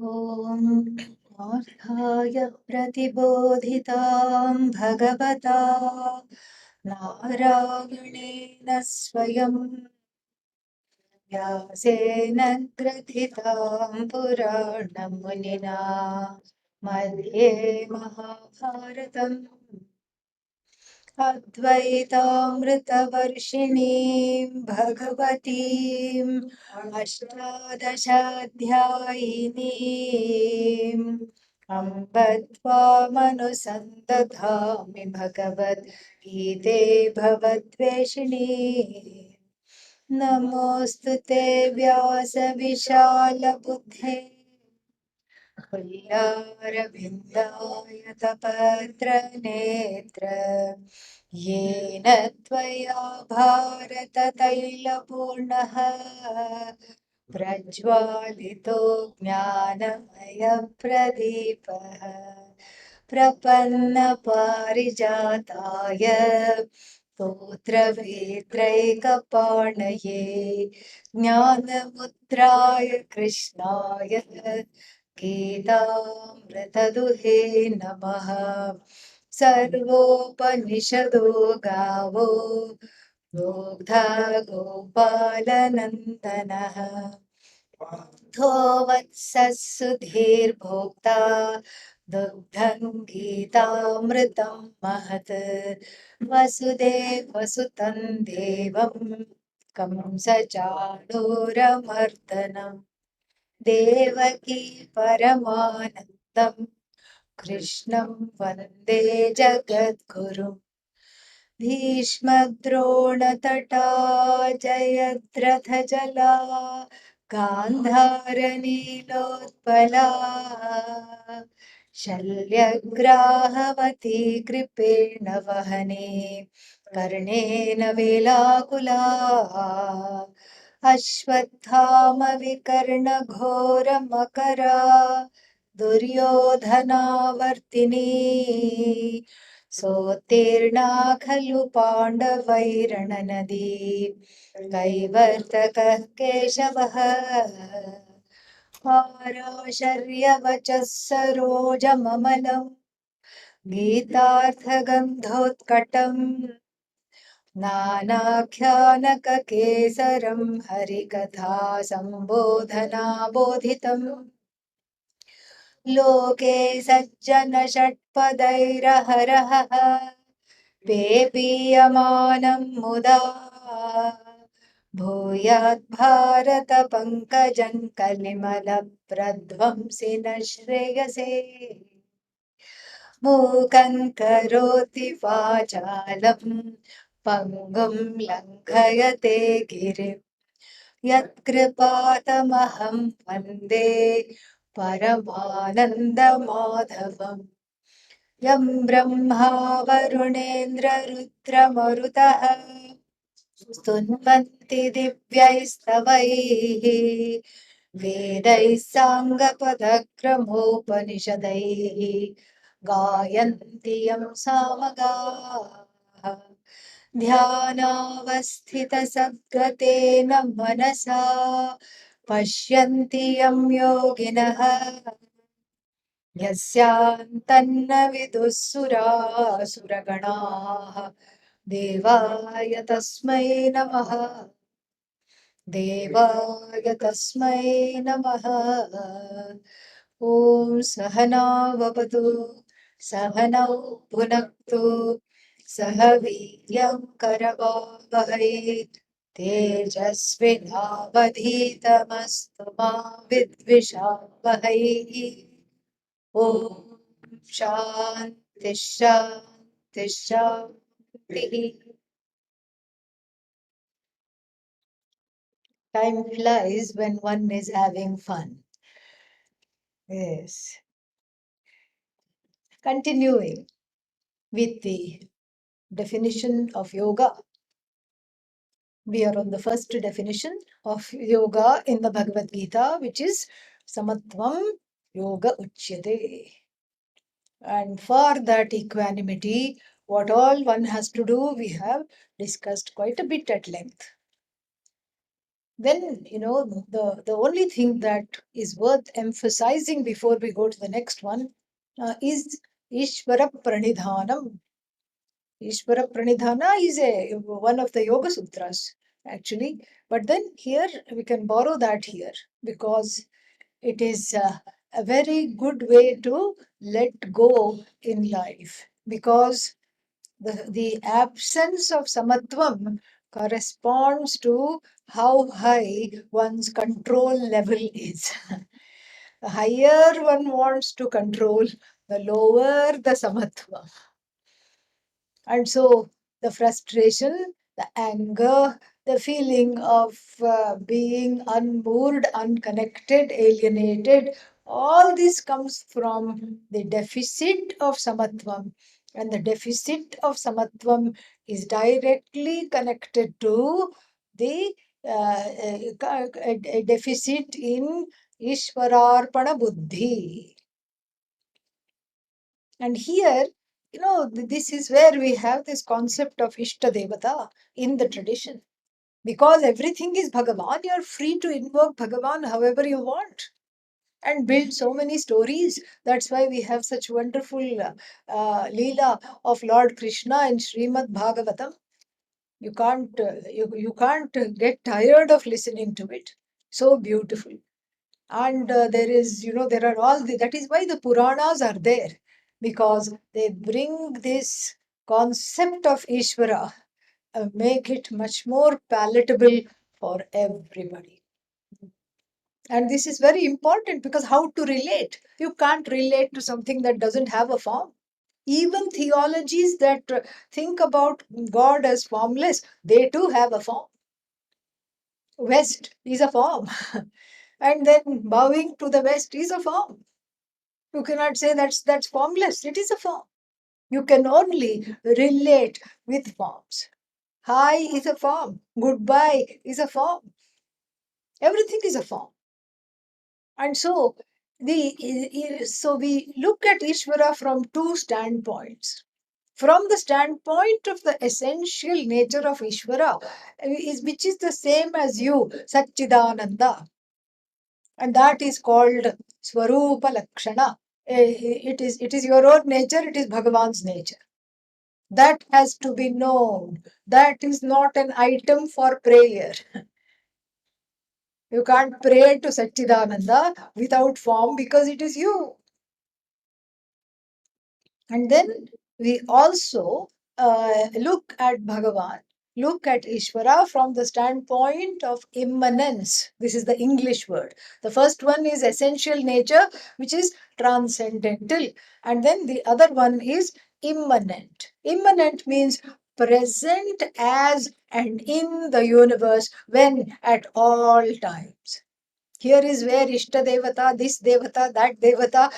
ॐ पार्थाय प्रतिबोधितां भगवता नारायणेन स्वयं व्यासेन ग्रथितां पुराणमुनिना मध्ये महाभारतम् अद्वैतामृतवर्षिणीं भगवतीम् अष्टादशाध्यायिनीम् अम्ब त्वामनुसन्दधामि भगवद्गीते भवद्वेषिणी नमोऽस्तु ते व्यासविशालबुद्धे पुल्लारविन्दायतपत्रनेत्र येन त्वया भारततैलपूर्णः प्रज्वालितो ज्ञानमयप्रदीपः प्रपन्नपारिजाताय स्तोत्रवेत्रैकपाणये ज्ञानमुद्राय कृष्णाय गीतामृतदुहे नमः। सर्वोपनिषदो गावो दोग्धा गोपालनन्दनः पार्थो वत्सः सुधीर्भोक्ता दुग्धं गीतामृतं महत् वसुदेवसुतं देवं कंसचाणूरमर्दनम् देवकी परमानन्दं कृष्णं वन्दे जगद्गुरुम् भीष्मद्रोणतटा जयद्रथजला गान्धारनीलोत्पला शल्यग्राहवती कृपेण वहने कर्णेन वेलाकुला अश्वत्थामविकर्णघोरमकरा दुर्योधनावर्तिनी सोत्तीर्णा खलु पाण्डवैरणनदी कैवर्तकः केशवः पाराशर्यवचः सरोजममलम् गीतार्थगन्धोत्कटम् नानाख्यानककेसरं हरिकथा सम्बोधनाबोधितम् लोके सज्जनषट्पदैरहरः पेपीयमानं मुदा भूयाद्भारतपङ्कजं कलिमलप्रध्वंसिन श्रेयसे मूकं करोति वाचालं पङ्गुं लङ्घयते गिरिं यत्कृपातमहं वन्दे परमानन्दमाधवम् यं ब्रह्मा वरुणेन्द्ररुद्रमरुतः स्तुन्वन्ति दिव्यैस्तवैः वेदैः साङ्गपदक्रमोपनिषदैः गायन्ति यं सामगाः ध्यानावस्थितसद्गतेन मनसा पश्यन्ति यं योगिनः यस्यान्तन्न विदुः सुरासुरगणाः देवाय तस्मै नमः देवाय तस्मै नमः ॐ सहनाववतु सहनौ भुनक्तु सह वीर्यं करवावहै तेजस्विनावधीतमस्तु मा विद्विषावहै ॐ शान्ति शान्ति शान्तिः. Time flies when one is having fun. Yes. Continuing with the definition of yoga. We are on the first definition of yoga in the Bhagavad Gita, which is Samatvam Yoga Uchyate. And for that equanimity, what all one has to do, we have discussed quite a bit at length. Then, the only thing that is worth emphasizing before we go to the next one is Ishvara Pranidhanam. Ishvara Pranidhana is one of the Yoga Sutras, actually. But then here we can borrow that here because it is a very good way to let go in life. Because the absence of samatvam corresponds to how high one's control level is. The higher one wants to control, the lower the samatva. And so the frustration, the anger, the feeling of being unmoored, unconnected, alienated, all this comes from the deficit of samatvam. And the deficit of samatvam is directly connected to the a deficit in Ishwararpana Buddhi. And here, this is where we have this concept of Ishta Devata in the tradition. Because everything is Bhagavan, you're free to invoke Bhagavan however you want and build so many stories. That's why we have such wonderful Leela of Lord Krishna in Srimad Bhagavatam. You can't get tired of listening to it. So beautiful. And there are that is why the Puranas are there, because they bring this concept of Ishvara, make it much more palatable for everybody. And this is very important because how to relate? You can't relate to something that doesn't have a form. Even theologies that think about God as formless, they too have a form. West is a form. And then bowing to the West is a form. You cannot say that's formless. It is a form. You can only relate with forms. Hi is a form. Goodbye is a form. Everything is a form. And so we look at Ishvara from two standpoints. From the standpoint of the essential nature of Ishvara, which is the same as you, Satchidananda, and that is called Swarupa Lakshana. It is your own nature, it is Bhagavan's nature. That has to be known. That is not an item for prayer. You can't pray to Satchidananda without form because it is you. And then we also look at Bhagavan, look at Ishvara from the standpoint of immanence. This is the English word. The first one is essential nature, which is transcendental. And then the other one is immanent. Immanent means present as and in the universe when at all times. Here is where Ishta Devata, this Devata, that Devata,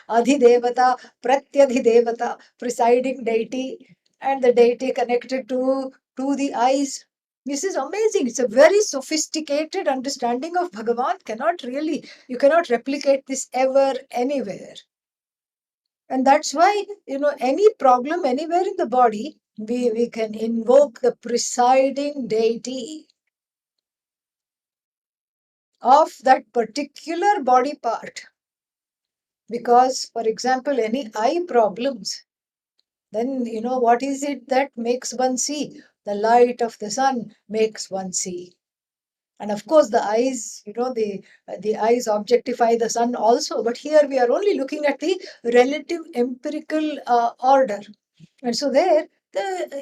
Adhi Devata, Pratyadhi Devata, presiding deity, and the deity connected to the eyes. This is amazing. It's a very sophisticated understanding of Bhagavan. You cannot replicate this ever anywhere. And that's why, any problem anywhere in the body, we can invoke the presiding deity of that particular body part. Because, for example, any eye problems, then what is it that makes one see? The light of the sun makes one see. And of course, the eyes, the eyes objectify the sun also. But here we are only looking at the relative empirical order. And so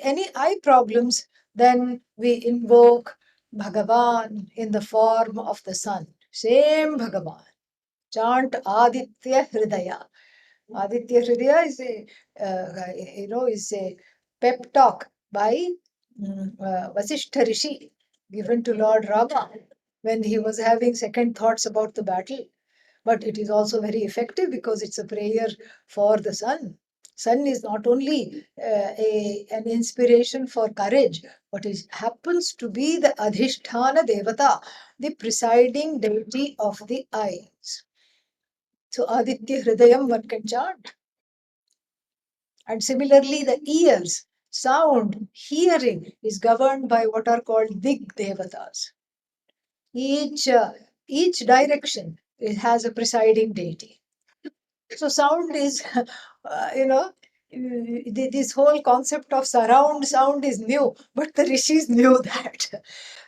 any eye problems, then we invoke Bhagavan in the form of the sun. Same Bhagavan. Chant Aditya Hridaya. Aditya Hridaya is a pep talk by Vasishtha Rishi given to Lord Rama when he was having second thoughts about the battle. But it is also very effective because it's a prayer for the sun. Sun is not only an inspiration for courage, but it happens to be the Adhishthana Devata, the presiding deity of the eyes. So Aditya Hridayam one can chant. And similarly, the ears, sound, hearing is governed by what are called Dig Devatas. Each direction it has a presiding deity. So sound is, this whole concept of surround sound is new, but the rishis knew that.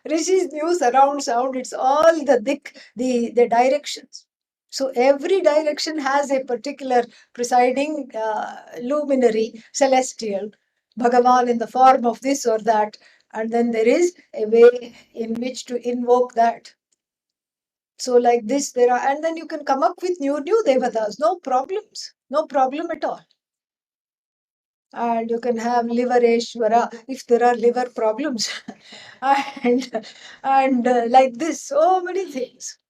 Rishis knew surround sound. It's all the directions. So every direction has a particular presiding luminary, celestial, Bhagavan in the form of this or that, and then there is a way in which to invoke that. So like this, there are, and then you can come up with new devatas, no problems, no problem at all. And you can have livereshwara if there are liver problems, and like this, so many things.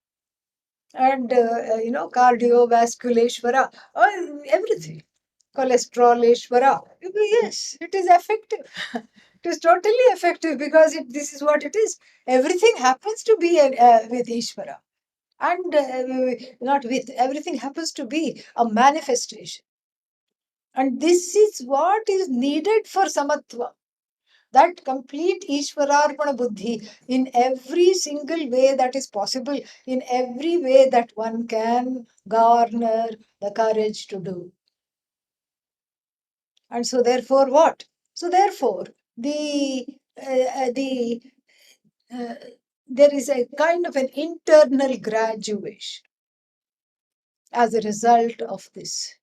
And cardiovasculeshwara, everything. Cholesteroleshwara. Yes, it is effective. It is totally effective because this is what it is. Everything happens to be with Ishvara. And not with, everything happens to be a manifestation. And this is what is needed for samatva. That complete Ishwararpana buddhi in every single way that is possible, in every way that one can garner the courage to do. And so therefore what? So therefore the uh, there is a kind of an internal graduation as a result of this.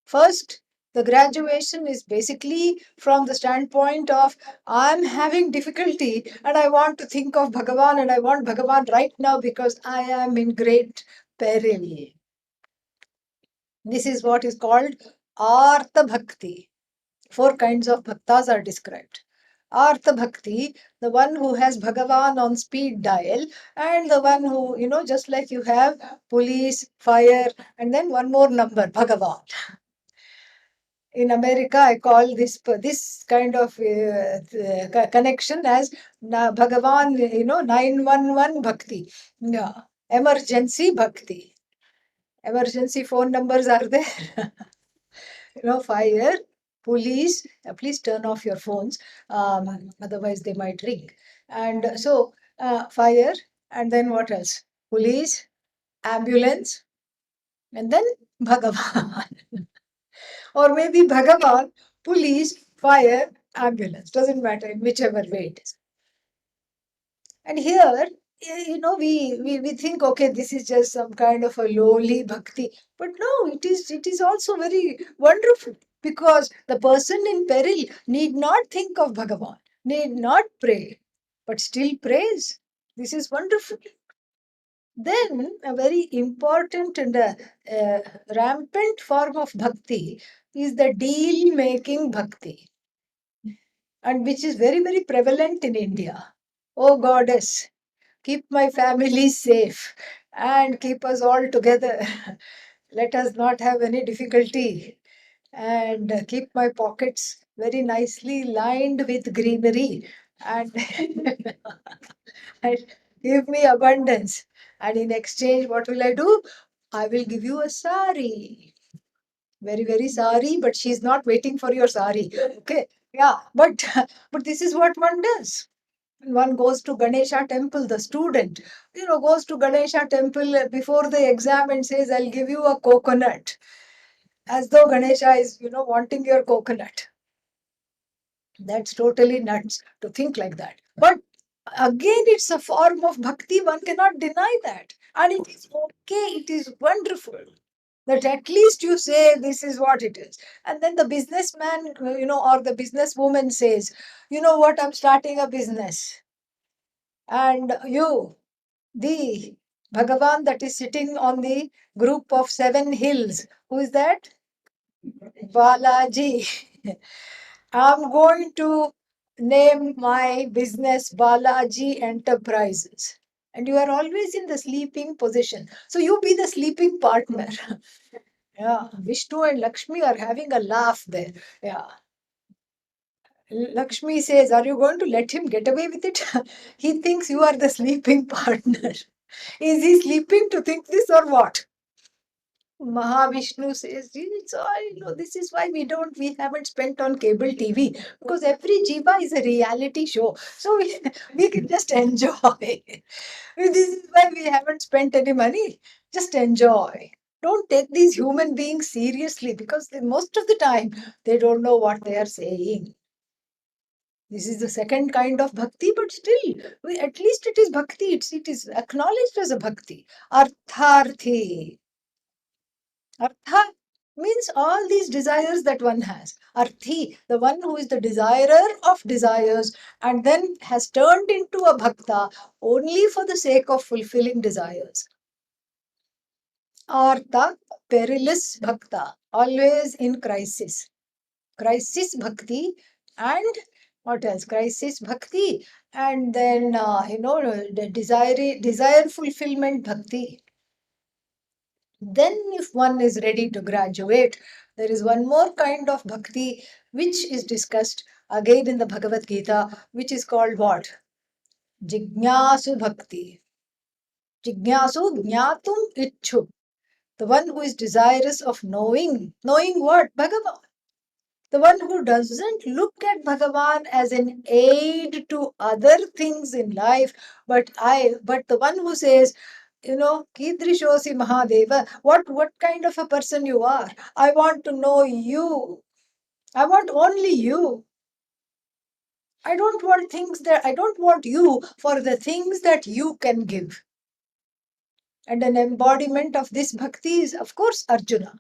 First, the graduation is basically from the standpoint of I'm having difficulty and I want to think of Bhagavan and I want Bhagavan right now because I am in great peril. This is what is called Artha Bhakti. Four kinds of bhaktas are described. Artha Bhakti, the one who has Bhagavan on speed dial, and the one who, just like you have police, fire, and then one more number, Bhagavan. In America, I call this kind of connection as Bhagavan, 911 Bhakti. Yeah. Emergency Bhakti. Emergency phone numbers are there. Fire, police. Please turn off your phones, otherwise they might ring. And so, fire, and then what else? Police, ambulance, and then Bhagavan. Or maybe Bhagavan, police, fire, ambulance. Doesn't matter in whichever way it is. And here, we think, okay, this is just some kind of a lowly bhakti. But no, it is also very wonderful because the person in peril need not think of Bhagavan, need not pray, but still prays. This is wonderful. Then a very important and rampant form of bhakti is the deal making bhakti, and which is very, very prevalent in India. Oh goddess, keep my family safe and keep us all together. Let us not have any difficulty, and keep my pockets very nicely lined with greenery, and, and give me abundance. And in exchange, what will I do? I will give you a sari. Very, very sorry, but she's not waiting for your sari. Okay. Yeah. But but this is what one does. One goes to Ganesha temple, the student, goes to Ganesha temple before the exam and says, I'll give you a coconut. As though Ganesha is, wanting your coconut. That's totally nuts to think like that. But again, it's a form of bhakti. One cannot deny that. And it is okay. It is wonderful that at least you say this is what it is. And then the businessman, or the businesswoman says, you know what, I'm starting a business. And the Bhagavan that is sitting on the group of 7 hills, who is that? Balaji. I'm going to name my business Balaji Enterprises. And you are always in the sleeping position. So you be the sleeping partner. Yeah, Vishnu and Lakshmi are having a laugh there. Yeah. Lakshmi says, are you going to let him get away with it? He thinks you are the sleeping partner. Is he sleeping to think this or what? Mahavishnu says, it's all, this is why we haven't spent on cable TV, because every jiva is a reality show. So we can just enjoy. This is why we haven't spent any money. Just enjoy. Don't take these human beings seriously, because most of the time they don't know what they are saying. This is the second kind of bhakti, but still, at least it is bhakti. It is acknowledged as a bhakti. Artharthi. Artha means all these desires that one has. Arthi, the one who is the desirer of desires and then has turned into a bhakta only for the sake of fulfilling desires. Artha, perilous bhakta, always in crisis. Crisis bhakti and what else? Crisis bhakti and then, the desire fulfillment bhakti. Then, if one is ready to graduate, there is one more kind of bhakti which is discussed again in the Bhagavad Gita, which is called what? Jignasu bhakti. Jignasu jnatum ichchu. The one who is desirous of knowing. Knowing what? Bhagavan. The one who doesn't look at Bhagavan as an aid to other things in life, but the one who says, Kidrishosi Mahadeva, what kind of a person you are. I want to know you. I want only you. I don't want you for the things that you can give. And an embodiment of this bhakti is, of course, Arjuna.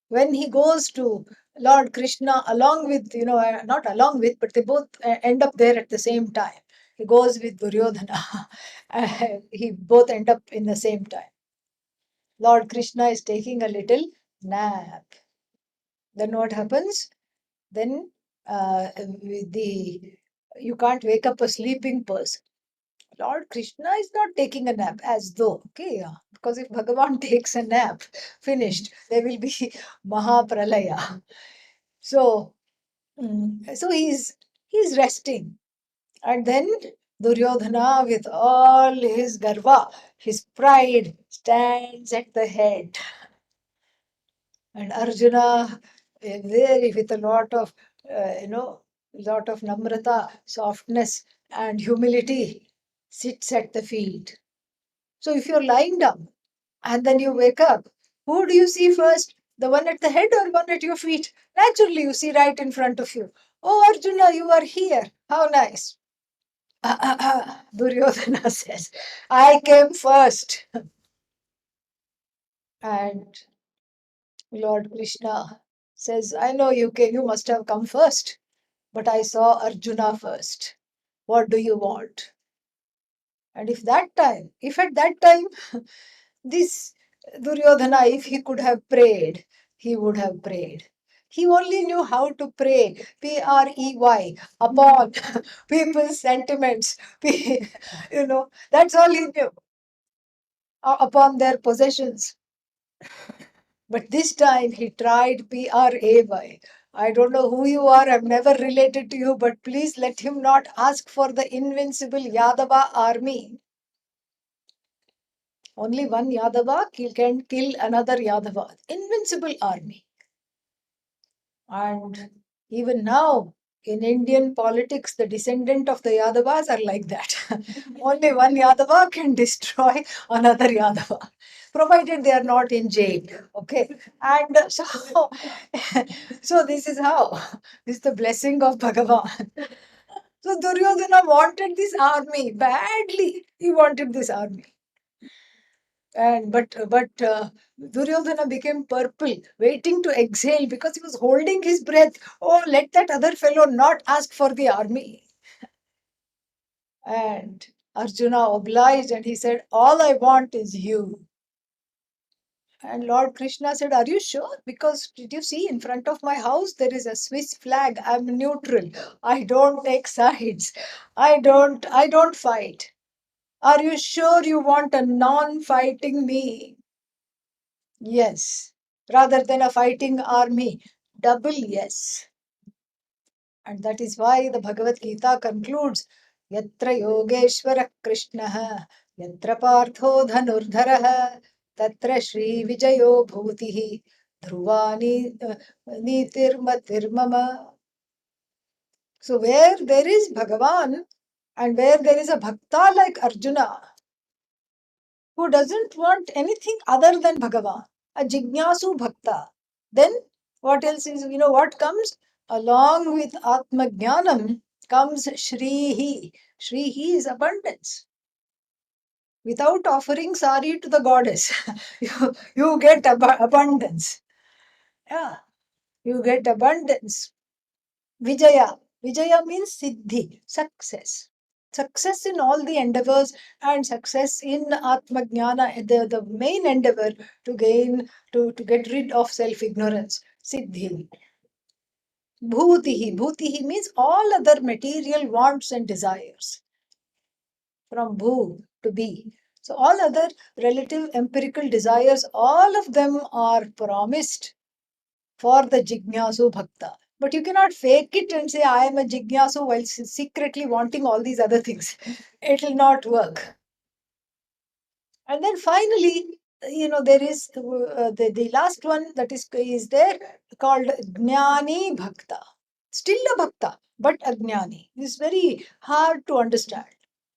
When he goes to Lord Krishna along with, not along with, but they both end up there at the same time. He goes with Duryodhana. He both end up in the same time. Lord Krishna is taking a little nap. Then what happens? Then you can't wake up a sleeping person. Lord Krishna is not taking a nap as though, okay, yeah. Because if Bhagavan takes a nap, finished, there will be Mahapralaya. So, so he's resting. And then Duryodhana, with all his garva, his pride, stands at the head. And Arjuna, with a lot of namrata, softness, and humility, sits at the feet. So if you're lying down and then you wake up, who do you see first? The one at the head or one at your feet? Naturally, you see right in front of you. Oh, Arjuna, you are here. How nice. Duryodhana says, I came first. And Lord Krishna says, I know you must have come first, but I saw Arjuna first. What do you want? And if at that time, this Duryodhana, if he could have prayed, he would have prayed. He only knew how to pray, Prey, upon people's sentiments. That's all he knew, upon their possessions. But this time he tried Pray. I don't know who you are, I've never related to you, but please let him not ask for the invincible Yadava army. Only one Yadava can kill another Yadava. Invincible army. And even now, in Indian politics, the descendant of the Yadavas are like that. Only one Yadava can destroy another Yadava, provided they are not in jail. Okay. And so this is how. This is the blessing of Bhagavan. So Duryodhana wanted this army badly. He wanted this army. And but Duryodhana became purple, waiting to exhale because he was holding his breath. Oh, let that other fellow not ask for the army. And Arjuna obliged and he said, all I want is you. And Lord Krishna said, are you sure? Because did you see in front of my house there is a Swiss flag. I'm neutral. I don't take sides. I don't fight. Are you sure you want a non-fighting me? Yes, rather than a fighting army. Double yes. And that is why the Bhagavad Gita concludes, Yatra Yogeshwara Krishna, Yatra Partho Dhanurdhara, tatra Shri Vijayo Bhutihi Dhruvani Nitirmatirmama. So where there is Bhagavan and where there is a bhakta like Arjuna who doesn't want anything other than Bhagavan, a jignasu bhakta, then what else is, what comes? Along with Atma Jnanam comes Shrihi. Shrihi is abundance. Without offering sari to the goddess, you get abundance. Yeah, you get abundance. Vijaya. Vijaya means siddhi, success. Success in all the endeavors and success in Atma Jnana, the main endeavor to gain, to get rid of self-ignorance. Siddhi. Bhutihi. Bhutihi means all other material wants and desires. From bhu to be. So all other relative empirical desires, all of them are promised for the Jignasu Bhakta. But you cannot fake it and say, I am a Jignasu while secretly wanting all these other things. It will not work. And then finally, there is the last one that is there called Jnani Bhakta. Still a Bhakta, but Ajnani. This is very hard to understand.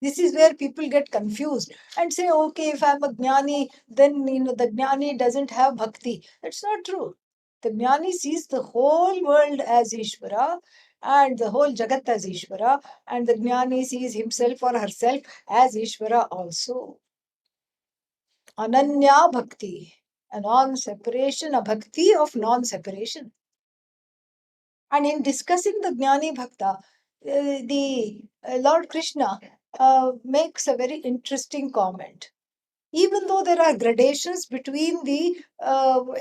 This is where people get confused and say, okay, if I'm a Jnani, then the Jnani doesn't have Bhakti. That's not true. The Jnani sees the whole world as Ishvara and the whole Jagat as Ishvara, and the Jnani sees himself or herself as Ishvara also. Ananya Bhakti, a non-separation, a Bhakti of non-separation. And in discussing the Jnani Bhakta, the Lord Krishna makes a very interesting comment. Even though there are gradations between the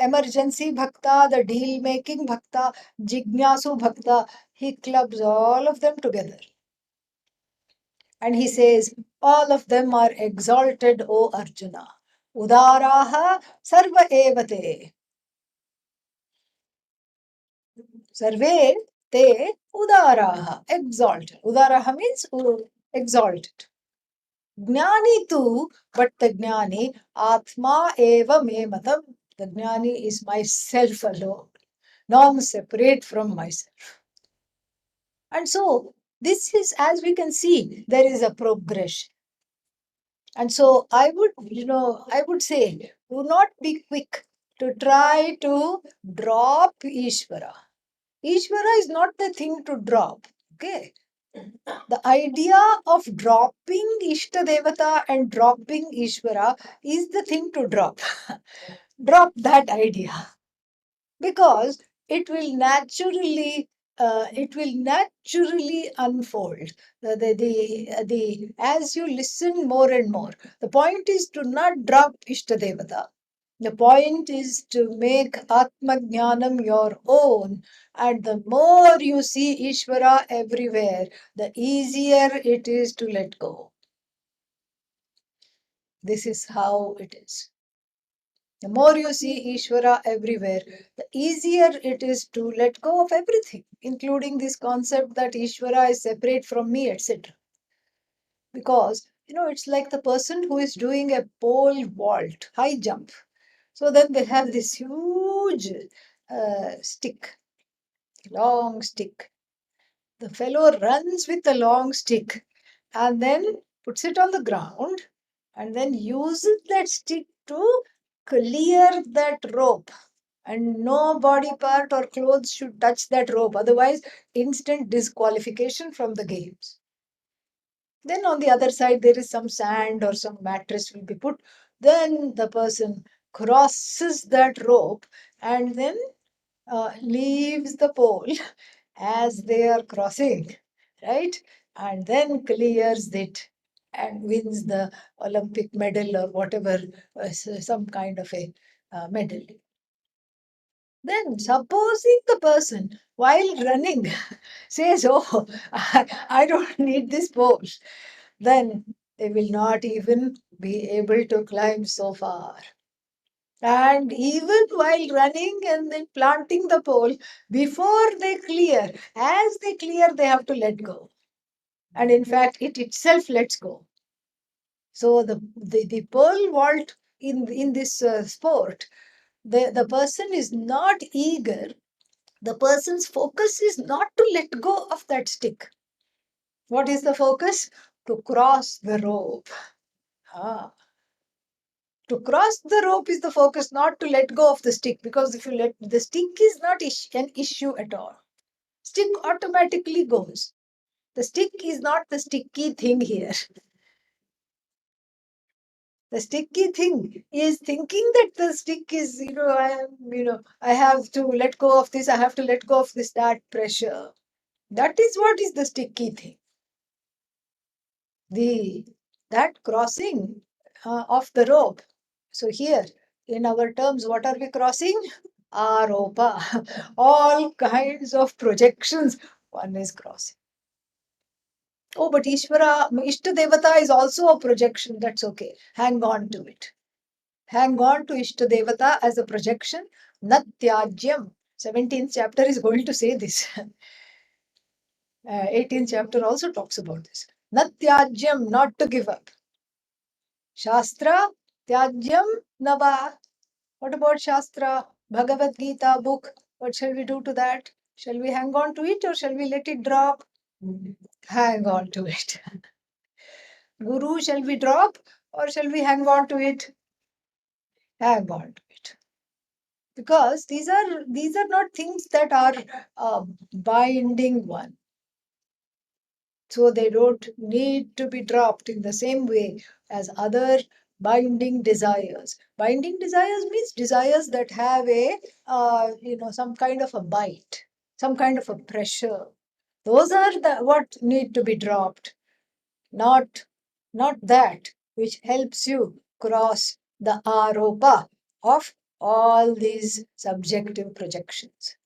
emergency bhakta, the deal making bhakta, jignasu bhakta, he clubs all of them together. And he says, all of them are exalted, O Arjuna. Udaraha sarva evate. Sarve te udaraha. Exalted. Udaraha means exalted. Jnani tu, but the Jnani, Atma eva me matam. The Jnani is myself alone, non-separate from myself. And so, this is, as we can see, there is a progression. And so, I would say, do not be quick to try to drop Ishvara. Ishvara is not the thing to drop. Okay. The idea of dropping Ishta Devata and dropping Ishvara is the thing to drop. Drop that idea because it will naturally unfold. As you listen more and more, the point is to not drop Ishta Devata. The point is to make Atma Jnanam your own. And the more you see Ishvara everywhere, the easier it is to let go. This is how it is. The more you see Ishvara everywhere, the easier it is to let go of everything, including this concept that Ishvara is separate from me, etc. Because, it's like the person who is doing a pole vault, high jump. So then they have this huge stick, long stick. The fellow runs with the long stick and then puts it on the ground and then uses that stick to clear that rope. And no body part or clothes should touch that rope, otherwise, instant disqualification from the games. Then on the other side, there is some sand or some mattress will be put. Then the person crosses that rope and then leaves the pole as they are crossing, right? And then clears it and wins the Olympic medal or whatever, some kind of a medal. Then, supposing the person while running says, oh, I don't need this pole, then they will not even be able to climb so far. And even while running and then planting the pole, before they clear, as they clear, they have to let go. And in fact, it itself lets go. So the pole vault in this sport, the person is not eager. The person's focus is not to let go of that stick. What is the focus? To cross the rope. Ah. To cross the rope is the focus, not to let go of the stick, because if you let the stick is not an issue at all. Stick automatically goes. The stick is not the sticky thing here. The sticky thing is thinking that the stick is, I have to let go of this, I have to let go of this, that pressure. That is what is the sticky thing. That crossing of the rope. So here, in our terms, what are we crossing? Aropa. All kinds of projections one is crossing. Oh, but Ishvara, Ishta Devata is also a projection. That's okay. Hang on to it. Hang on to Ishta Devata as a projection. Natyajyam. 17th chapter is going to say this. 18th chapter also talks about this. Natyajyam, not to give up. Shastra, Tyajyam, Nava. What about Shastra? Bhagavad Gita book. What shall we do to that? Shall we hang on to it or shall we let it drop? Hang on to it. Guru, shall we drop or shall we hang on to it? Hang on to it. Because these are not things that are binding one. So they don't need to be dropped in the same way as other binding desires. Binding desires means desires that have some kind of a bite, some kind of a pressure. Those are what need to be dropped, not that which helps you cross the aropa of all these subjective projections.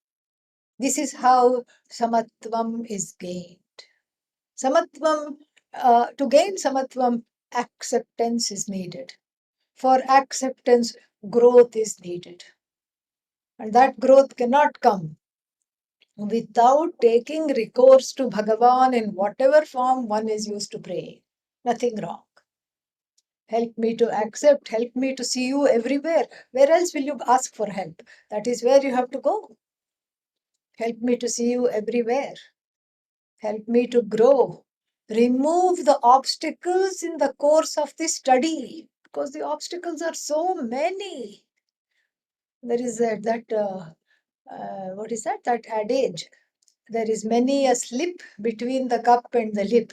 This is how samatvam is gained. Samatvam, to gain samatvam, acceptance is needed. For acceptance, growth is needed. And that growth cannot come without taking recourse to Bhagavan in whatever form one is used to pray. Nothing wrong. Help me to accept, help me to see you everywhere. Where else will you ask for help? That is where you have to go. Help me to see you everywhere. Help me to grow. Remove the obstacles in the course of the study, because the obstacles are so many. There is what is that? That adage. There is many a slip between the cup and the lip.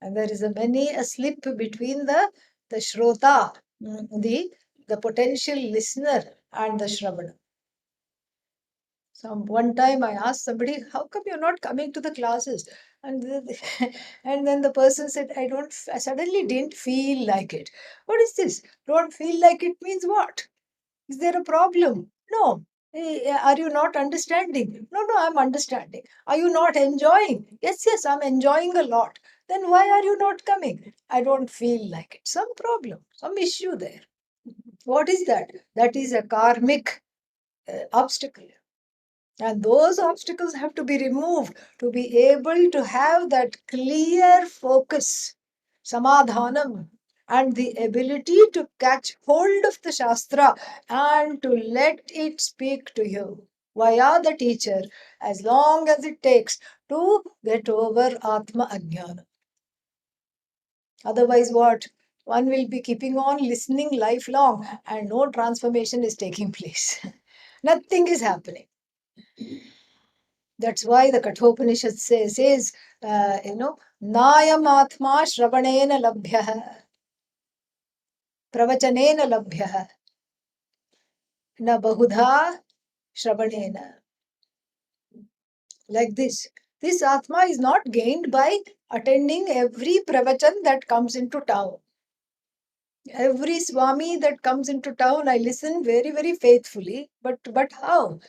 And there is many a slip between the shrota, the potential listener, and the shravana. One time I asked somebody, how come you're not coming to the classes? And and then the person said, I suddenly didn't feel like it. What is this? Don't feel like it means what? Is there a problem? No. Are you not understanding? No, I'm understanding. Are you not enjoying? Yes, I'm enjoying a lot. Then why are you not coming? I don't feel like it. Some problem, some issue there. What is that? That is a karmic obstacle. And those obstacles have to be removed to be able to have that clear focus, samadhanam, and the ability to catch hold of the Shastra and to let it speak to you via the teacher as long as it takes to get over Atma Ajnana. Otherwise, what? One will be keeping on listening lifelong and no transformation is taking place. Nothing is happening. That's why the Kathopanishad says, Nayam Atma Shravanena Labhyah, Pravachanena Labhyah, Na Bahudha Shravanena. Like this. This Atma is not gained by attending every pravachan that comes into town. Every Swami that comes into town, I listen very, very faithfully. But how?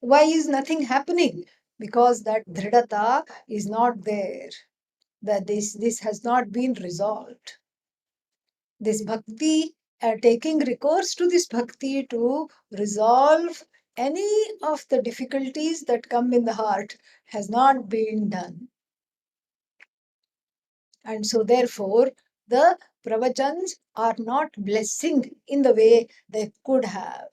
Why is nothing happening? Because that dridata is not there. That this has not been resolved. This bhakti, taking recourse to this bhakti to resolve any of the difficulties that come in the heart has not been done. And so therefore, the pravachans are not blessing in the way they could have.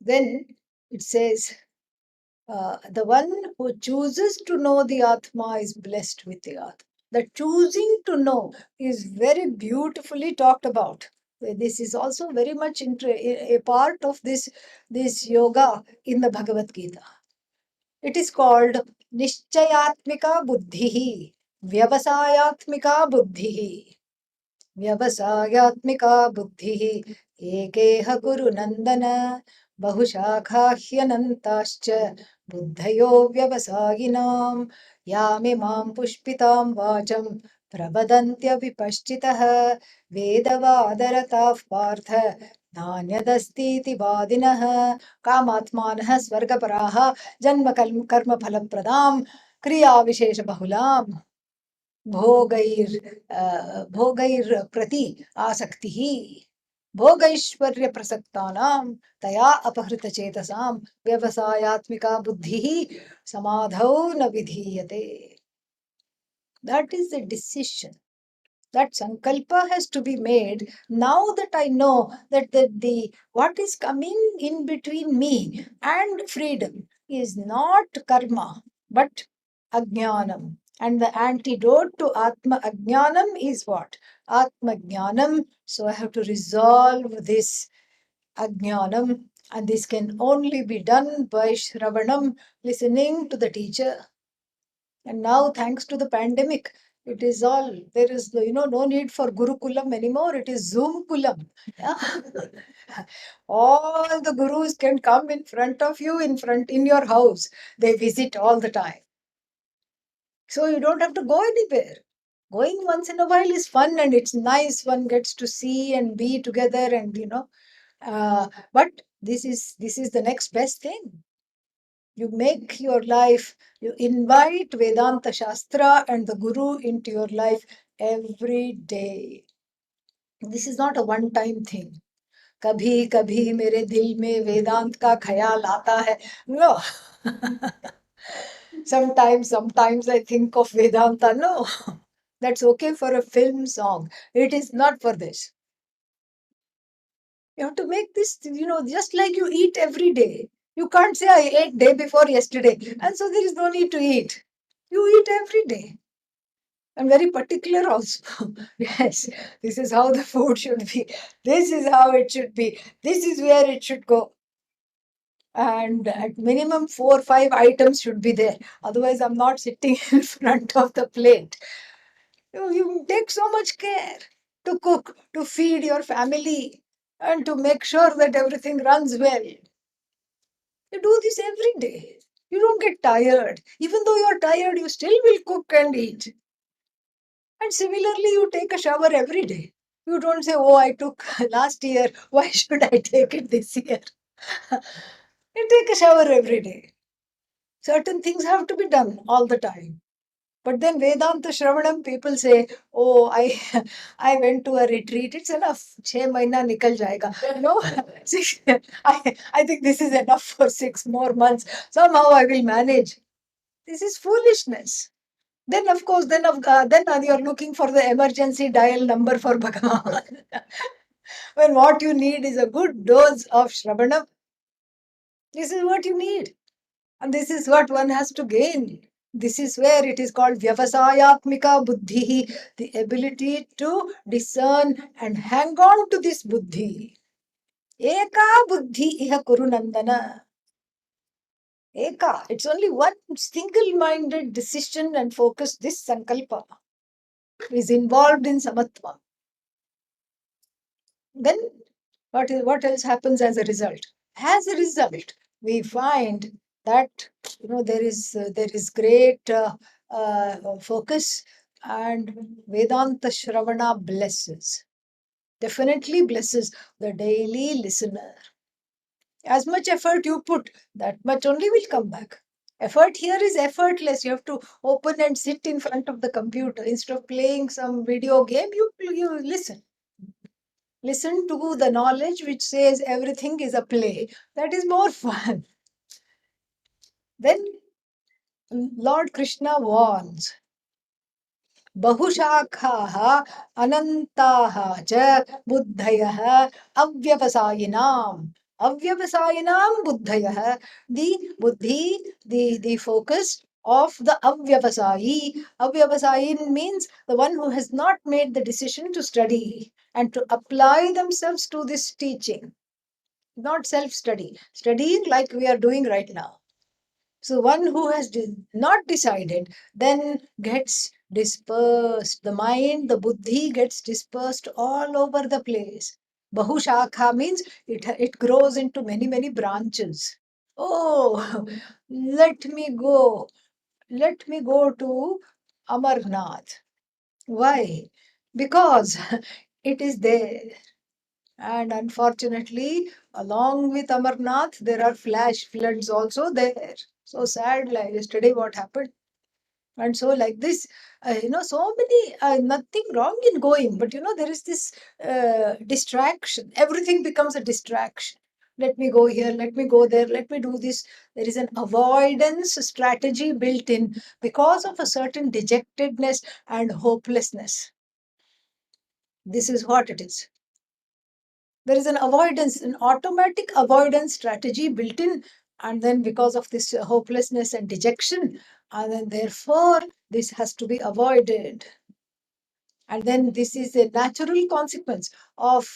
Then it says, the one who chooses to know the Atma is blessed with the Atma. The choosing to know is very beautifully talked about. This is also very much a part of this yoga in the Bhagavad Gita. It is called Nishchayatmika Buddhihi, Vyavasayatmika Buddhihi. व्यवसायात्मिका बुद्धिः एकेह कुरु नन्दन बहुशाखाह्यनन्ताश्च बुद्धयो व्यवसायिनां यामिमां पुष्पितां वाचं प्रवदन्त्यविपश्चितः वेदवादरताः पार्थ नान्यदस्तीति वादिनः कामात्मानः स्वर्गपराः जन्म कर्मफलप्रदां क्रियाविशेषबहुलां भोगैर प्रति आसक्तिः भोगैश्वर्य प्रसक्तानां तया अपहृतचेतसां व्यवसायात्मिका बुद्धिः समाधौ न विधीयते. That is the decision. That sankalpa has to be made. Now that I know that the what is coming in between me and freedom is not karma, but ajnanam. And the antidote to Atma Ajnanam is what? Atma Jnanam. So I have to resolve this Ajnanam. And this can only be done by Shravanam, listening to the teacher. And now, thanks to the pandemic, it is all, there is, no need for Gurukulam anymore. It is Zoom Kulam. Yeah? All the gurus can come in front of you, in your house. They visit all the time. So you don't have to go anywhere. Going once in a while is fun and it's nice. One gets to see and be together and, but this is the next best thing. You make your life, you invite Vedanta Shastra and the Guru into your life every day. This is not a one-time thing. कभी कभी मेरे दिल में वेदांत का ख्याल आता है. No. Sometimes I think of Vedanta. No. That's okay for a film song. It is not for this. You have to make this, just like you eat every day. You can't say, I ate day before yesterday, and so there is no need to eat. You eat every day. I'm very particular also. Yes, this is how the food should be. This is how it should be. This is where it should go. And at minimum 4 or 5 items should be there. Otherwise, I'm not sitting in front of the plate. You take so much care to cook, to feed your family, and to make sure that everything runs well. You do this every day. You don't get tired. Even though you're tired, you still will cook and eat. And similarly, you take a shower every day. You don't say, oh, I took last year. Why should I take it this year? You take a shower every day. Certain things have to be done all the time. But then Vedanta Shravanam, people say, oh, I went to a retreat. It's enough. 6 mahina nikal jayega. No, I think this is enough for 6 more months. Somehow I will manage. This is foolishness. Then, of course, then you're looking for the emergency dial number for Bhagavan. When what you need is a good dose of Shravanam. This is what you need. And this is what one has to gain. This is where it is called Vyavasayatmika Buddhi, the ability to discern and hang on to this Buddhi. Eka Buddhi iha Kurunandana. Eka, it's only one single-minded decision and focus. This Sankalpa is involved in Samatva. Then what else happens as a result? As a result, we find that there is great focus, and Vedanta Shravana blesses, definitely blesses the daily listener. As much effort you put, that much only will come back. Effort here is effortless. You have to open and sit in front of the computer. Instead of playing some video game, you listen. Listen to the knowledge which says everything is a play. That is more fun. Then Lord Krishna warns. Bahushakhaha anantaha cha buddhayah avyavasayinam. Avyavasayinam buddhayah. The buddhi, the focus of the avyavasayi. Avyavasayin means the one who has not made the decision to study and to apply themselves to this teaching. Not self-study. Studying like we are doing right now. So one who has not decided then gets dispersed. The mind, the buddhi gets dispersed all over the place. Bahushakha means it grows into many, many branches. Oh, let me go. Let me go to Amarnath. Why? Because it is there. And unfortunately, along with Amarnath, there are flash floods also there. So sad, like yesterday, what happened. And so, like this, so many, nothing wrong in going, but there is this distraction. Everything becomes a distraction. Let me go here, let me go there, let me do this. There is an avoidance strategy built in because of a certain dejectedness and hopelessness. This is what it is. There is an avoidance, an automatic avoidance strategy built in, and then because of this hopelessness and dejection, and then therefore this has to be avoided. And then this is a natural consequence of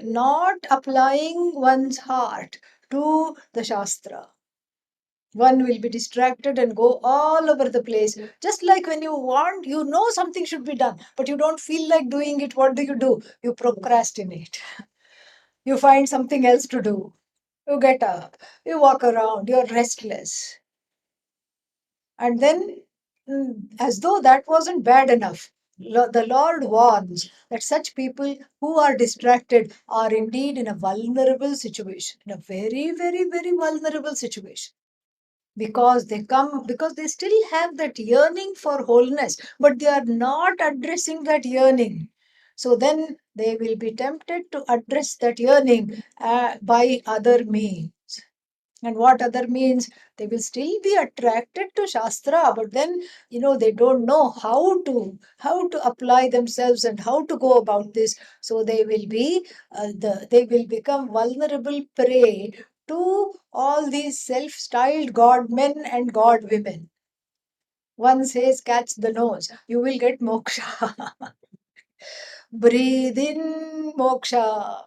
not applying one's heart to the Shastra. One will be distracted and go all over the place. Just like when something should be done, but you don't feel like doing it, what do? You procrastinate. You find something else to do. You get up, you walk around, you're restless. And then, as though that wasn't bad enough, the Lord warns that such people who are distracted are indeed in a vulnerable situation, in a very, very, very vulnerable situation. Because they still have that yearning for wholeness, but they are not addressing that yearning. So then they will be tempted to address that yearning by other means. And what other means? They will still be attracted to Shastra, but then they don't know how to apply themselves and how to go about this. So they will become vulnerable prey to all these self-styled god men and god women. One says, catch the nose, you will get moksha. Breathe in moksha.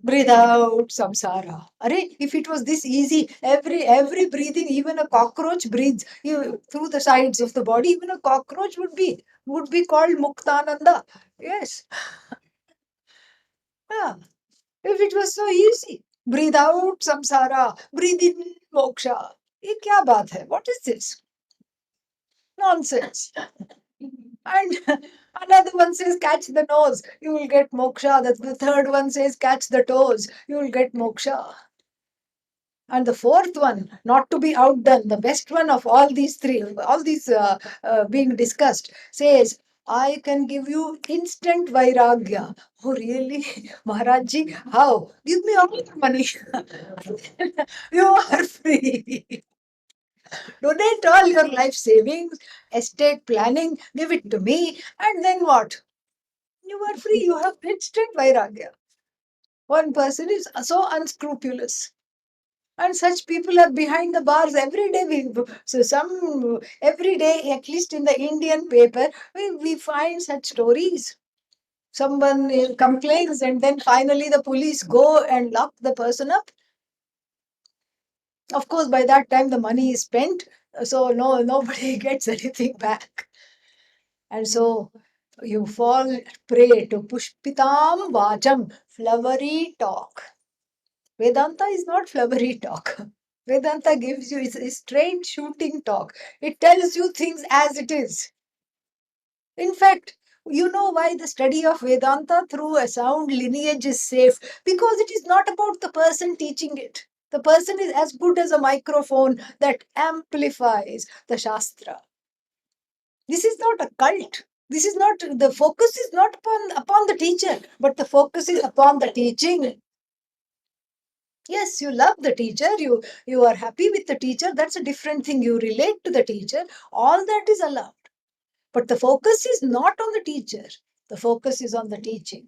Breathe out samsara. If it was this easy, every breathing, even a cockroach breathes through the sides of the body. Even a cockroach would be called Muktananda. Yes. Yeah. If it was so easy. Breathe out samsara. Breathe in moksha. ये क्या बात है? What is this? Nonsense. And another one says, catch the nose, you will get moksha. The third one says, catch the toes, you will get moksha. And the fourth one, not to be outdone, the best one of all these three, all these being discussed, says, I can give you instant vairagya. Oh, really? Maharajji, how? Give me all the money. You are free. Donate all your life savings, estate planning, give it to me, and then what? You are free. You have instant vairagya. One person is so unscrupulous. And such people are behind the bars every day. Every day, at least in the Indian paper, we find such stories. Someone complains, and then finally the police go and lock the person up. Of course, by that time the money is spent, so nobody gets anything back. And so you fall prey to pushpitam vacham, flowery talk. Vedanta is not flowery talk. Vedanta gives you it's a straight shooting talk. It tells you things as it is. In fact, you know why the study of Vedanta through a sound lineage is safe? Because it is not about the person teaching it. The person is as good as a microphone that amplifies the Shastra. This is not a cult. This is not, the focus is not upon the teacher, but the focus is upon the teaching. Yes, you love the teacher, you are happy with the teacher, that's a different thing. You relate to the teacher, all that is allowed. But the focus is not on the teacher. The focus is on the teaching.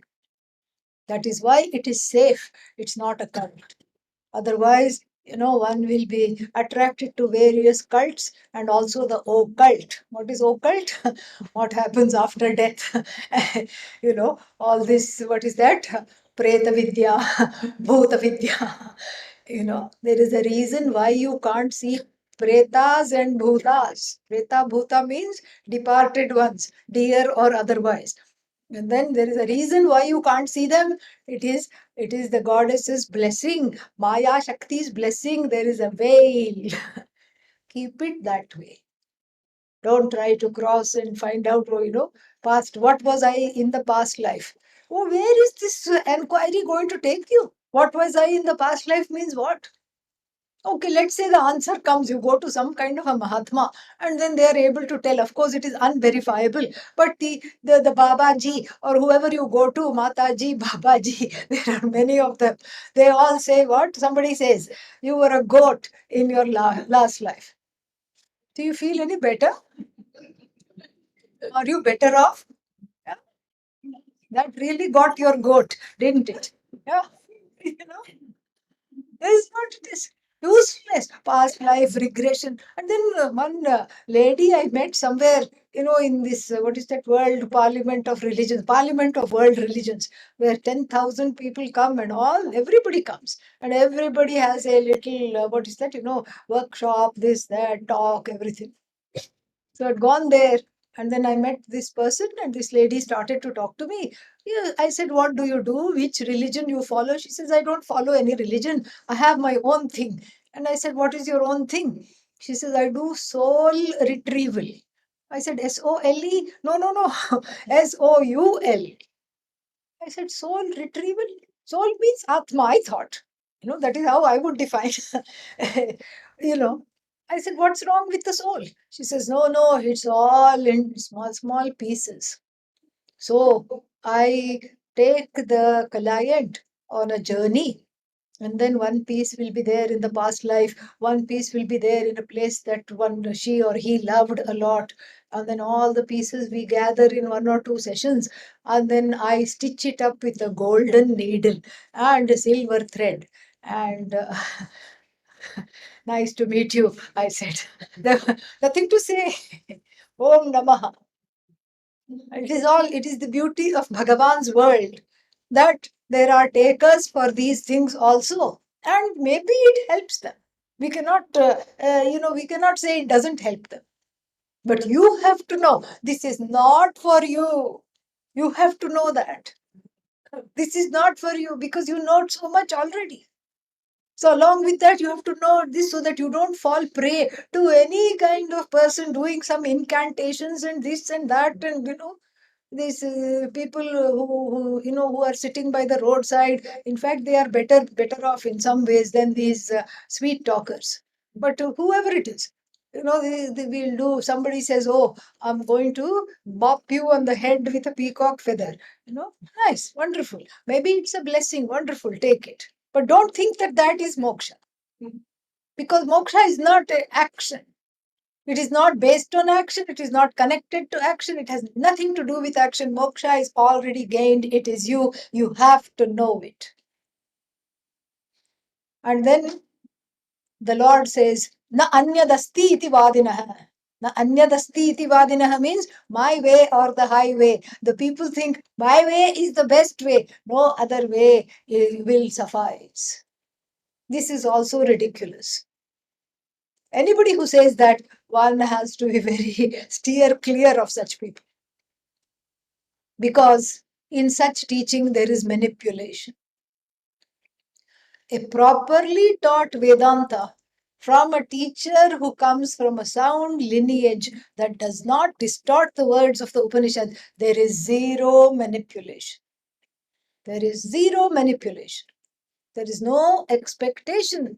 That is why it is safe. It's not a cult. Otherwise, one will be attracted to various cults and also the occult. What is occult? What happens after death? All this, what is that? Preta Vidya, Bhuta Vidya. There is a reason why you can't see pretas and bhutas. Preta Bhuta means departed ones, dear or otherwise. And then there is a reason why you can't see them. It is the goddess's blessing, Maya Shakti's blessing. There is a veil. Keep it that way. Don't try to cross and find out, past. What was I in the past life? Oh, where is this enquiry going to take you? What was I in the past life means what? Okay, let's say the answer comes, you go to some kind of a Mahatma, and then they are able to tell. Of course, it is unverifiable, but the Babaji or whoever you go to, Mataji, Babaji, there are many of them. They all say what? Somebody says, you were a goat in your last life. Do you feel any better? Are you better off? Yeah. That really got your goat, didn't it? Yeah. You know? This is what it is. Useless. Past life regression. And then one lady I met somewhere, in this, what is that, World Parliament of Religions, Parliament of World Religions, where 10,000 people come and everybody comes. And everybody has a little, what is that, workshop, this, that, talk, everything. So I'd gone there, and then I met this person, and this lady started to talk to me. Yeah, I said, what do you do? Which religion you follow? She says, I don't follow any religion. I have my own thing. And I said, what is your own thing? She says, I do soul retrieval. I said, SOLE? No, no, no. SOUL. I said, soul retrieval? Soul means Atma, I thought. That is how I would define. you know. I said, what's wrong with the soul? She says, no, no, it's all in small, small pieces. So I take the client on a journey, and then one piece will be there in the past life, one piece will be there in a place that one she or he loved a lot, and then all the pieces we gather in 1 or 2 sessions, and then I stitch it up with a golden needle and a silver thread. And nice to meet you, I said. Nothing to say. Om Namaha. It is the beauty of Bhagavan's world that there are takers for these things also. And maybe it helps them. We cannot say it doesn't help them. But you have to know this is not for you. You have to know that. This is not for you because you know so much already. So along with that, you have to know this so that you don't fall prey to any kind of person doing some incantations and this and that, and these people who are sitting by the roadside. In fact, they are better off in some ways than these sweet talkers. But whoever it is, they will do. Somebody says, "Oh, I'm going to mop you on the head with a peacock feather." Nice, wonderful. Maybe it's a blessing. Wonderful, take it. But don't think that that is moksha, because moksha is not action. It is not based on action. It is not connected to action. It has nothing to do with action. Moksha is already gained. It is you. You have to know it. And then the Lord says, Na anyadasti iti vadinaha. Na anyadasti iti vadinaha means my way or the highway. The people think my way is the best way. No other way will suffice. This is also ridiculous. Anybody who says that, one has to be very steer clear of such people. Because in such teaching, there is manipulation. A properly taught Vedanta from a teacher who comes from a sound lineage that does not distort the words of the Upanishad, there is zero manipulation. There is zero manipulation. There is no expectation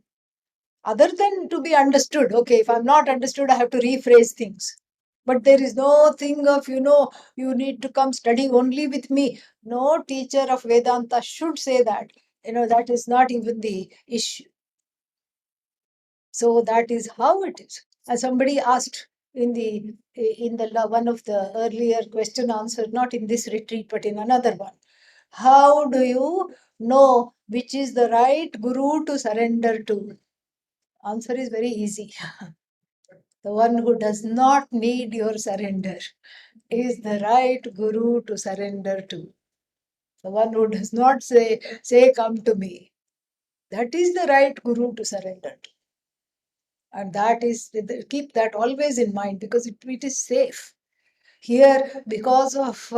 other than to be understood. Okay, if I'm not understood, I have to rephrase things. But there is no thing of, you need to come study only with me. No teacher of Vedanta should say that. That is not even the issue. So that is how it is. As somebody asked, in the one of the earlier question answered, not in this retreat, but in another one. How do you know which is the right guru to surrender to? Answer is very easy. The one who does not need your surrender is the right guru to surrender to. The one who does not say, come to me. That is the right guru to surrender to. And that is, keep that always in mind, because it is safe. Here, because of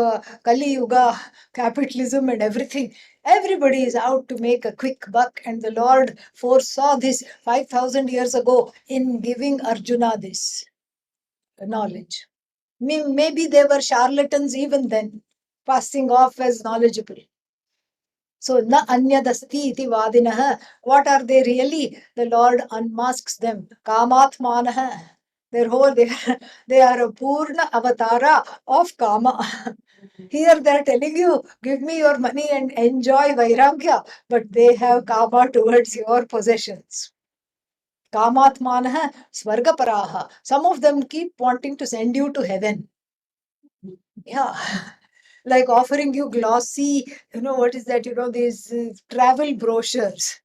Kali Yuga, capitalism and everything, everybody is out to make a quick buck. And the Lord foresaw this 5,000 years ago in giving Arjuna this knowledge. Maybe they were charlatans even then, passing off as knowledgeable. So, na anyadasti iti vadinaha. What are they really? The Lord unmasks them. Kamatmanaha. They are a Purna avatara of Kama. Here they are telling you, give me your money and enjoy Vairagya, but they have Kama towards your possessions. Kamatmanaha Svargaparaha. Some of them keep wanting to send you to heaven. Yeah. Like offering you glossy, what is that? These travel brochures.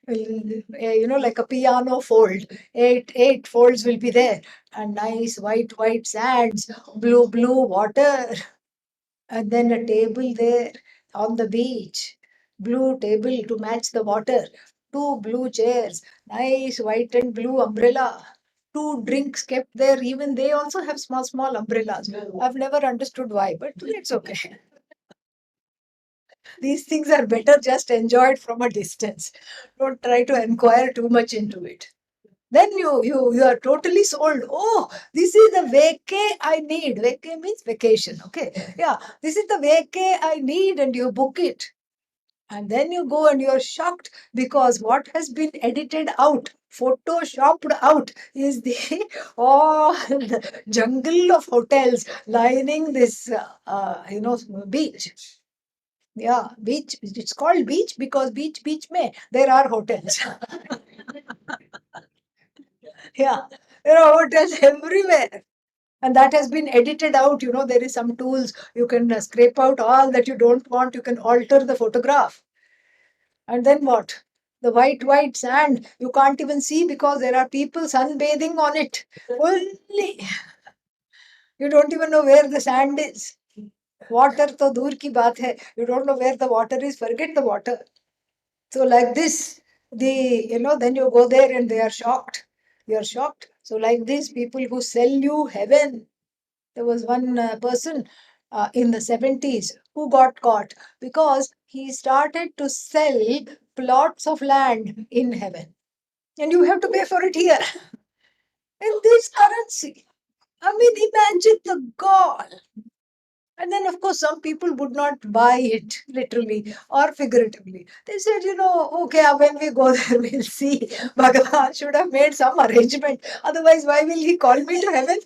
Like a piano fold. Eight folds will be there. And nice white sands, blue water. And then a table there on the beach. Blue table to match the water. Two blue chairs. Nice white and blue umbrella. Two drinks kept there. Even they also have small umbrellas. I've never understood why, but it's okay. These things are better just enjoyed from a distance. Don't try to inquire too much into it. Then you are totally sold. Oh, this is the vacay I need. Vacay means vacation. Okay. Yeah. This is the vacay I need, and you book it. And then you go and you're shocked because what has been edited out, photoshopped out, is the the jungle of hotels lining this beach. Yeah, beach. It's called beach because beach mein there are hotels. Yeah, there are hotels everywhere. And that has been edited out. There is some tools you can scrape out all that you don't want. You can alter the photograph. And then what? The white sand you can't even see because there are people sunbathing on it. Only you don't even know where the sand is. Water to dur ki baat hai. You don't know where the water is. Forget the water. So like this, then you go there and they are shocked. You are shocked. So like this, people who sell you heaven. There was one person in the 70s who got caught because he started to sell plots of land in heaven. And you have to pay for it here. In this currency. I mean, imagine the gall. And then, of course, some people would not buy it literally or figuratively. They said, okay, when we go there, we'll see. Bhagavan should have made some arrangement. Otherwise, why will he call me to heaven?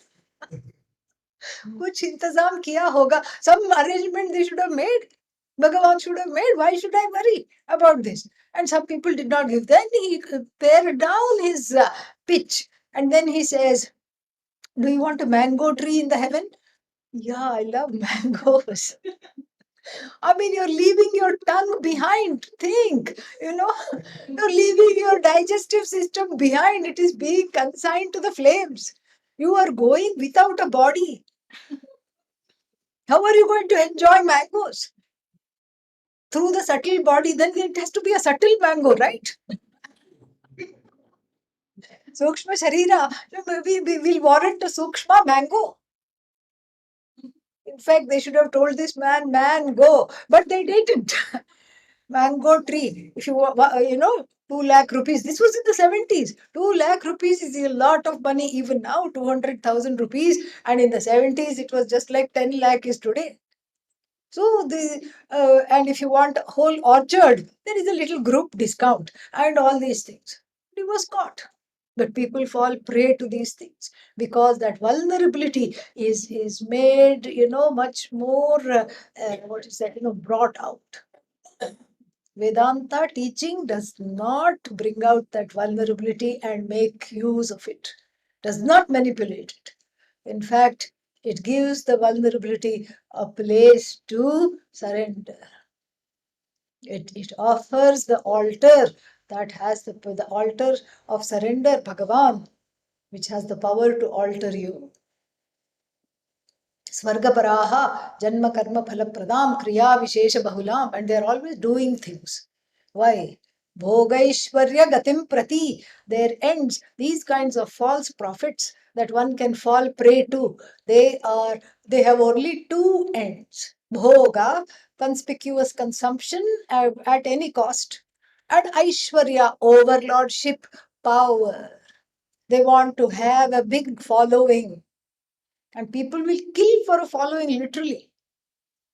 कुछ इंतजाम किया होगा. Some arrangement they should have made. Bhagavan should have made. Why should I worry about this? And some people did not give. Then he pared down his pitch. And then he says, do you want a mango tree in the heaven? Yeah, I love mangoes. I mean, you're leaving your tongue behind. Think, you're leaving your digestive system behind. It is being consigned to the flames. You are going without a body. How are you going to enjoy mangoes? Through the subtle body, then it has to be a subtle mango, right? Sukshma Sharira, we will warrant a Sukshma mango. In fact, they should have told this man, go. But they didn't. Mango tree. If 2 lakh rupees. This was in the 70s. 2 lakh rupees is a lot of money even now, 200,000 rupees. And in the 70s, it was just like 10 lakh is today. So and if you want a whole orchard, there is a little group discount and all these things. He was caught. But people fall prey to these things because that vulnerability is made, much more, brought out. Vedanta teaching does not bring out that vulnerability and make use of it, does not manipulate it. In fact, it gives the vulnerability a place to surrender. It offers the altar that has the altar of surrender, Bhagavan, which has the power to alter you. Svargaparaha, Janma Karma Phala Pradam, Kriya Vishesha Bahulam, and they are always doing things. Why? Bhogaishwarya Gatim Prati, their ends, these kinds of false prophets that one can fall prey to, they have only two ends. Bhoga, conspicuous consumption at any cost, and Aishwarya, overlordship, power. They want to have a big following, and people will kill for a following, literally.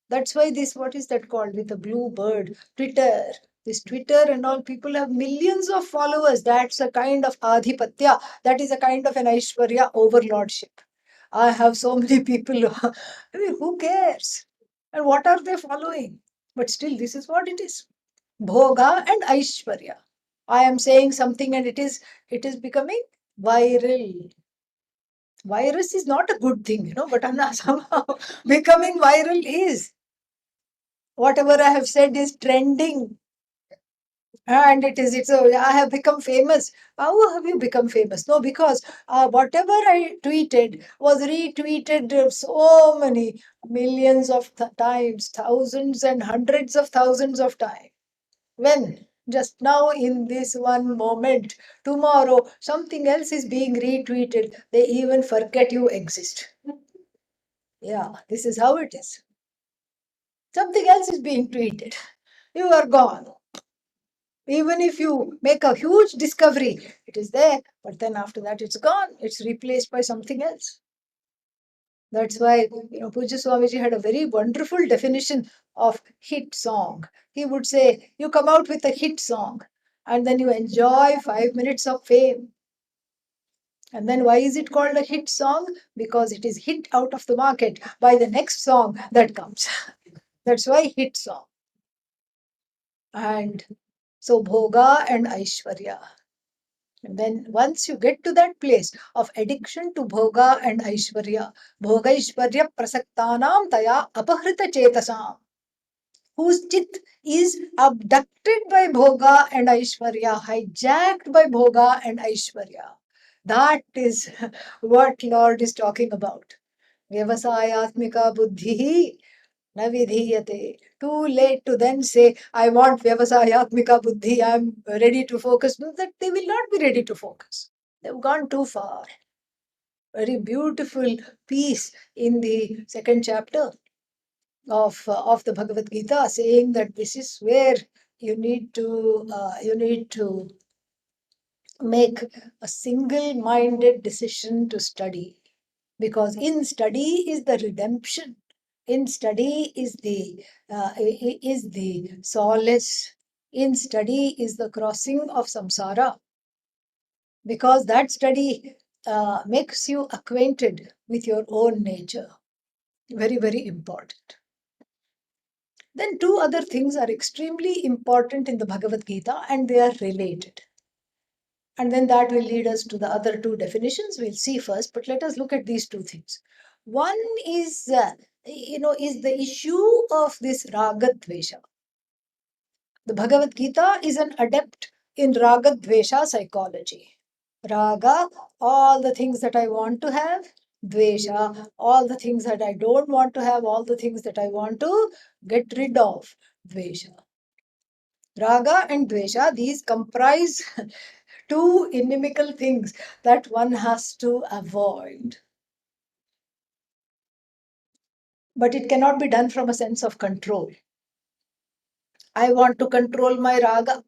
That's why this, what is that called with a blue bird? Twitter. This Twitter and all, people have millions of followers. That's a kind of adhipatya. That is a kind of an Aishwarya overlordship. I have so many people. I mean, who cares? And what are they following? But still, this is what it is. Bhoga and Aishwarya. I am saying something and it is becoming viral. Virus is not a good thing, but somehow becoming viral is. Whatever I have said is trending. And I have become famous. How have you become famous? No, because whatever I tweeted was retweeted so many millions of times, thousands and hundreds of thousands of times. When? Just now, in this one moment. Tomorrow, something else is being retweeted. They even forget you exist. Yeah, this is how it is. Something else is being tweeted. You are gone. Even if you make a huge discovery, it is there, but then after that it's gone. It's replaced by something else. That's why, Pujya Swamiji had a very wonderful definition of hit song. He would say, you come out with a hit song and then you enjoy 5 minutes of fame. And then why is it called a hit song? Because it is hit out of the market by the next song that comes. That's why hit song. And so Bhoga and Aishwarya. And then once you get to that place of addiction to Bhoga and Aishwarya, Bhoga Aishwarya Prasaktanam Taya Apahrita Chetasam, whose chit is abducted by Bhoga and Aishwarya, hijacked by Bhoga and Aishwarya. That is what Lord is talking about. Vyavasayatmika buddhi na vidhiyate. Too late to then say, I want Vyavasayatmika buddhi, I'm ready to focus. No, that they will not be ready to focus. They've gone too far. Very beautiful piece in the second chapter of the Bhagavad Gita, saying that this is where you need to make a single-minded decision to study, because in study is the redemption. In study is the solace. In study is the crossing of samsara, because that study makes you acquainted with your own nature. Very, very important. Then two other things are extremely important in the Bhagavad Gita, and they are related. And then that will lead us to the other two definitions we'll see first, but let us look at these two things. One is, is the issue of this raga dvesha. The Bhagavad Gita is an adept in raga dvesha psychology. Raga, all the things that I want to have. Dvesha, all the things that I don't want to have, all the things that I want to get rid of. Dvesha. Raga and Dvesha, these comprise two inimical things that one has to avoid. But it cannot be done from a sense of control. I want to control my raga.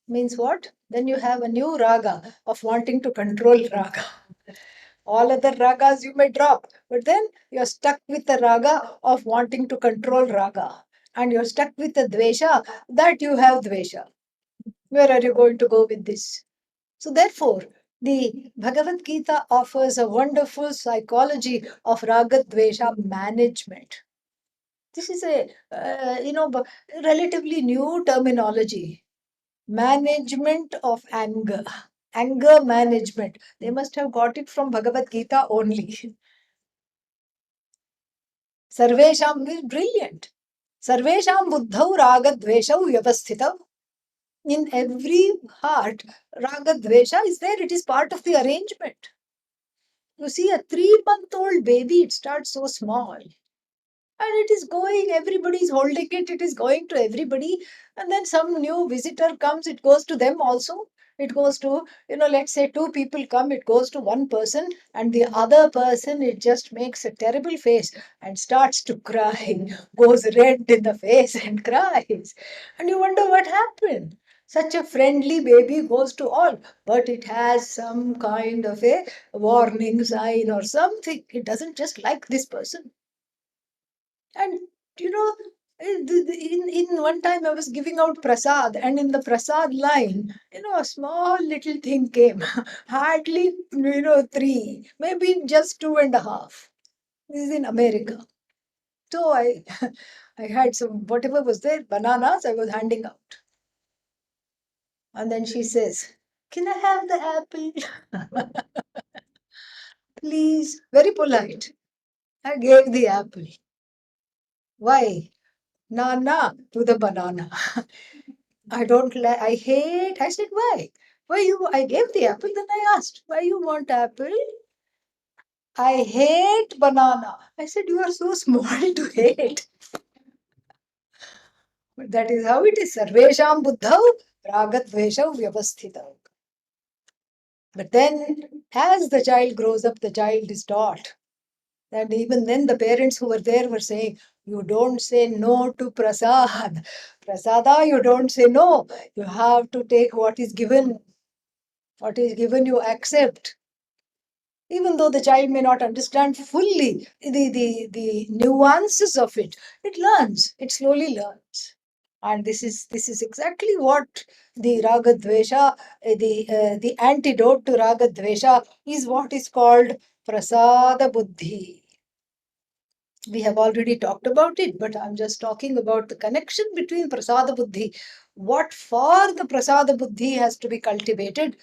Means what? Then you have a new raga of wanting to control raga. All other ragas you may drop, but then you're stuck with the raga of wanting to control raga. And you're stuck with the dvesha that you have dvesha. Where are you going to go with this? So therefore, the Bhagavad Gita offers a wonderful psychology of raga dvesha management. This is a relatively new terminology. Management of anger. Anger management. They must have got it from Bhagavad Gita only. Sarvesham is brilliant. Sarvesham buddhau raga dveshau vyavasthitau. In every heart, raga dvesha is there. It is part of the arrangement. You see, a 3-month-old baby, it starts so small. And it is going, everybody is holding it, it is going to everybody. And then some new visitor comes, it goes to them also. It goes to, let's say 2 people come, it goes to one person, and the other person, it just makes a terrible face and starts to cry, goes red in the face and cries. And you wonder what happened. Such a friendly baby goes to all, but it has some kind of a warning sign or something. It doesn't just like this person. And you know, in one time I was giving out prasad, and in the prasad line, a small little thing came, hardly, 3, maybe just 2.5. This is in America. So I had some, whatever was there, bananas I was handing out. And then she says, "Can I have the apple?" Please, very polite. I gave the apple. Why? Nana to the banana. I don't like, I hate. I said, why? Why you? I gave the apple, then I asked, why you want apple? I hate banana. I said, you are so small to hate. But that is how it is. Sarvesham buddhau ragat dveshau vyavasthitau. But then, as the child grows up, the child is taught. And even then, the parents who were there were saying, you don't say no to prasad. Prasada, you don't say no. You have to take what is given. What is given, you accept. Even though the child may not understand fully the nuances of it, it learns. It slowly learns. And this is exactly what the raga dvesha, the antidote to raga dvesha is what is called prasada buddhi. We have already talked about it, but I'm just talking about the connection between prasada buddhi. What for the prasada buddhi has to be cultivated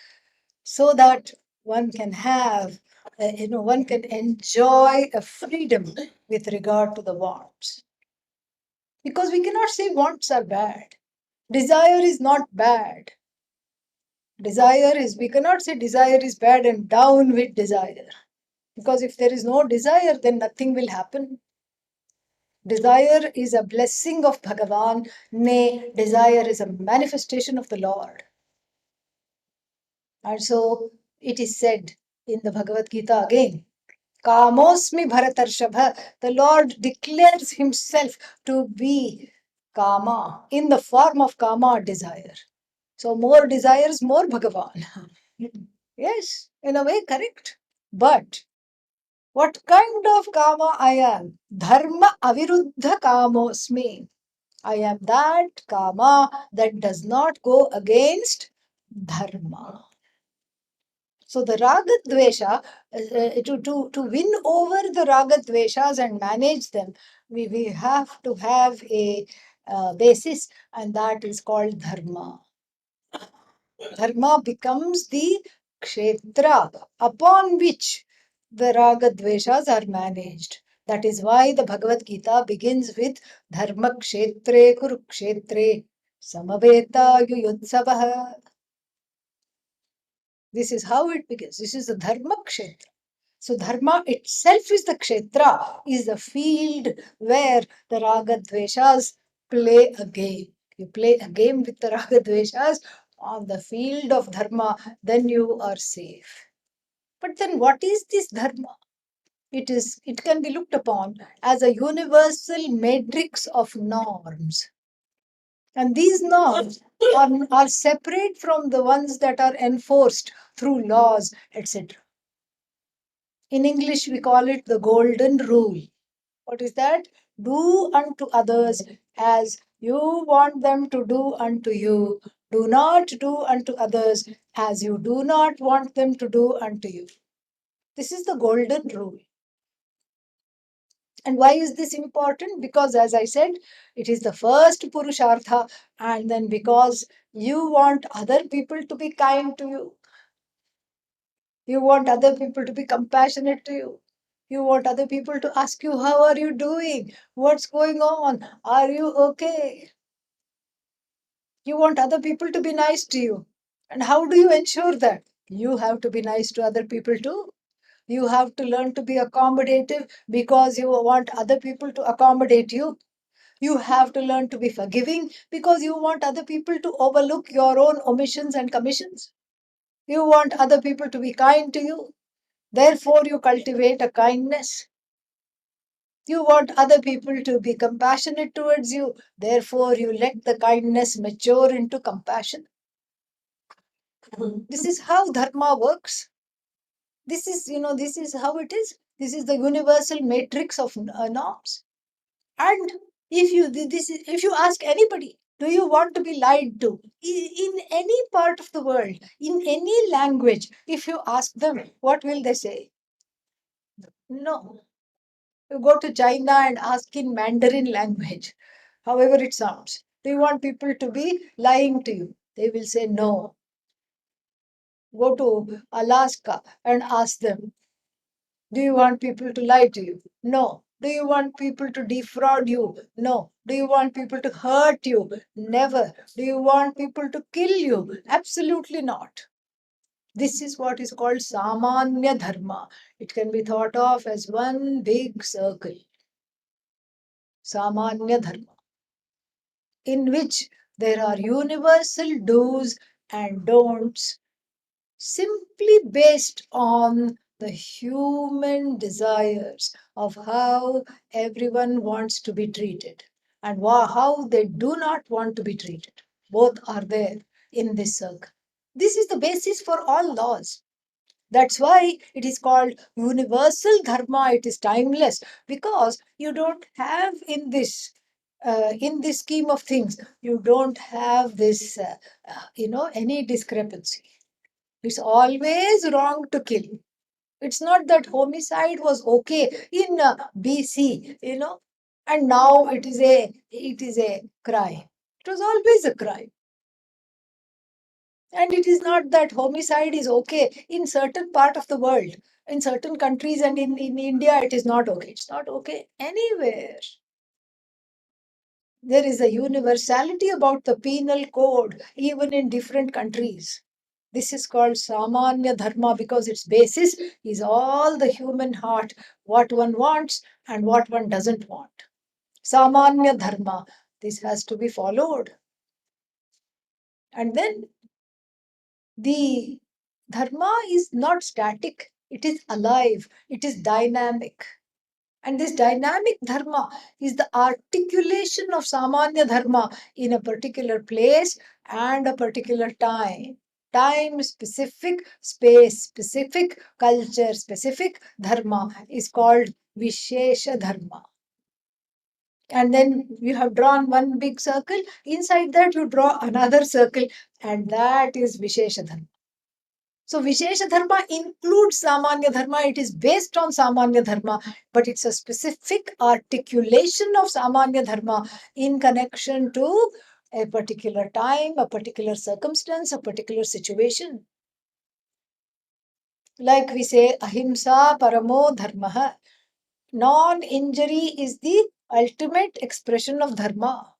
so that one can have, one can enjoy a freedom with regard to the wants. Because we cannot say wants are bad. Desire is not bad. We cannot say desire is bad and down with desire. Because if there is no desire, then nothing will happen. Desire is a blessing of Bhagavan. Nay, desire is a manifestation of the Lord. And so it is said in the Bhagavad Gita again, Kamosmi Bharatarshabha. The Lord declares himself to be Kama, in the form of Kama, desire. So more desires, more Bhagavan. Yes, in a way, correct. But what kind of Kama I am? Dharma aviruddha kamosmi. I am that Kama that does not go against Dharma. So the raga dvesha, to win over the raga dveshas and manage them, we have to have a basis, and that is called dharma. Dharma becomes the kshetra upon which the raga dveshas are managed. That is why the Bhagavad Gita begins with dharma kshetre kurukshetre samaveta yuyutsavaha. This is how it begins. This is the dharma kshetra. So dharma itself is the kshetra, is the field where the raga dveshas play a game. You play a game with the raga dveshas on the field of dharma, then you are safe. But then what is this dharma? It can be looked upon as a universal matrix of norms. And these norms are separate from the ones that are enforced through laws, etc. In English, we call it the golden rule. What is that? Do unto others as you want them to do unto you. Do not do unto others as you do not want them to do unto you. This is the golden rule. And why is this important? Because, as I said, it is the first Purushartha, and then because you want other people to be kind to you, you want other people to be compassionate to you. You want other people to ask you, how are you doing? What's going on? Are you okay? You want other people to be nice to you. And how do you ensure that? You have to be nice to other people too. You have to learn to be accommodative because you want other people to accommodate you. You have to learn to be forgiving because you want other people to overlook your own omissions and commissions. You want other people to be kind to you. Therefore, you cultivate a kindness. You want other people to be compassionate towards you. Therefore, you let the kindness mature into compassion. This is how dharma works. This is how it is. This is the universal matrix of norms. And if you ask anybody, do you want to be lied to in any part of the world, in any language? If you ask them, what will they say? No. You go to China and ask in Mandarin language, however it sounds. Do you want people to be lying to you? They will say no. Go to Alaska and ask them, do you want people to lie to you? No. Do you want people to defraud you? No. Do you want people to hurt you? Never. Do you want people to kill you? Absolutely not. This is what is called Samanya Dharma. It can be thought of as one big circle. Samanya Dharma, in which there are universal do's and don'ts simply based on the human desires of how everyone wants to be treated and how they do not want to be treated. Both are there in this circle. This is the basis for all laws. That's why it is called universal dharma. It is timeless because you don't have in this scheme of things, you don't have this, any discrepancy. It's always wrong to kill. It's not that homicide was okay in BC, and now it is a crime. It was always a crime. And it is not that homicide is okay in certain part of the world, in certain countries, and in India it is not okay. It's not okay anywhere. There is a universality about the penal code, even in different countries. This is called Samanya Dharma because its basis is all the human heart, what one wants and what one doesn't want. Samanya Dharma. This has to be followed. And then the dharma is not static, it is alive, it is dynamic. And this dynamic dharma is the articulation of Samanya Dharma in a particular place and a particular time. Time specific, space specific, culture specific dharma is called Vishesha Dharma. And then you have drawn one big circle, inside that you draw another circle, and that is Vishesha Dharma. So Vishesha Dharma includes Samanya Dharma. It is based on Samanya Dharma, but it's a specific articulation of Samanya Dharma in connection to a particular time, a particular circumstance, a particular situation. Like we say, Ahimsa Paramo Dharma. Non-injury is the ultimate expression of Dharma.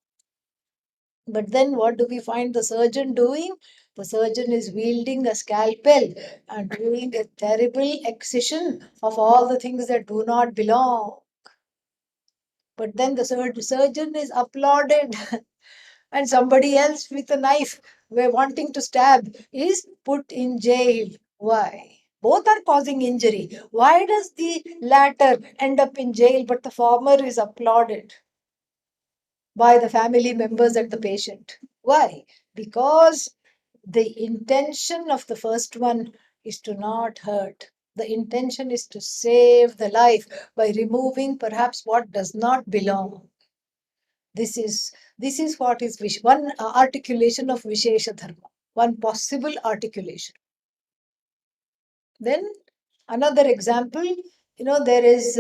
But then what do we find the surgeon doing? The surgeon is wielding a scalpel and doing a terrible excision of all the things that do not belong. But then the surgeon is applauded and somebody else with a knife wanting to stab is put in jail. Why? Both are causing injury. Why does the latter end up in jail but the former is applauded by the family members and the patient? Why? Because the intention of the first one is to not hurt. The intention is to save the life by removing perhaps what does not belong. This is what is one articulation of Vishesha Dharma, one possible articulation. Then another example, there is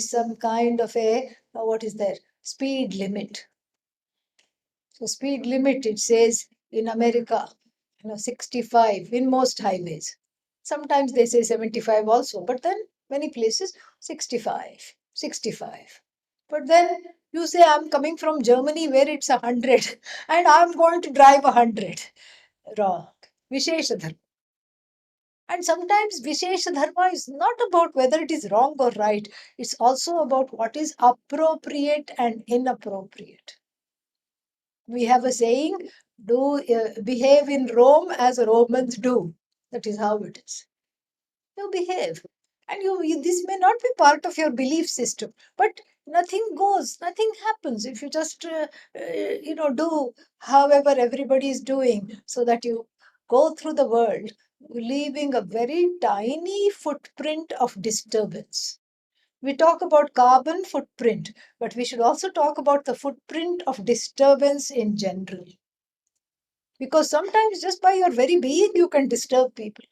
some kind of a what is there speed limit. So speed limit, it says in America, 65 in most highways. Sometimes they say 75 also, but then many places 65, 65. But then you say, I'm coming from Germany where it's 100 and I'm going to drive 100. Wrong. Vishesha Dharma. And sometimes Vishesha Dharma is not about whether it is wrong or right. It's also about what is appropriate and inappropriate. We have a saying, behave in Rome as Romans do. That is how it is. You behave. And this may not be part of your belief system, but nothing goes, nothing happens if you just, do however everybody is doing, so that you go through the world leaving a very tiny footprint of disturbance. We talk about carbon footprint, but we should also talk about the footprint of disturbance in general. Because sometimes just by your very being, you can disturb people.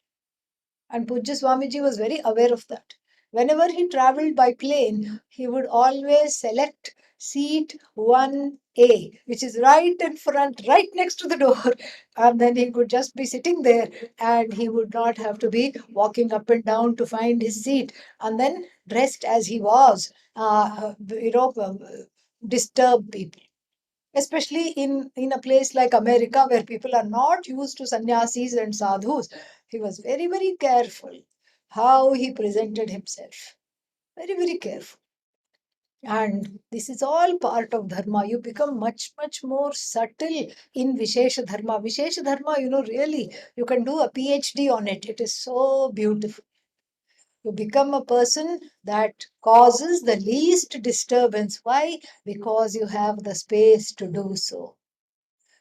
And Pujya Swamiji was very aware of that. Whenever he traveled by plane, he would always select seat 1A, which is right in front, right next to the door. And then he could just be sitting there and he would not have to be walking up and down to find his seat. And then, dressed as he was, disturb people. Especially in a place like America where people are not used to sannyasis and sadhus. He was very, very careful how he presented himself. Very, very careful. And this is all part of dharma. You become much, much more subtle in Vishesha Dharma. Vishesha Dharma, really, you can do a PhD on it. It is so beautiful. You become a person that causes the least disturbance. Why? Because you have the space to do so.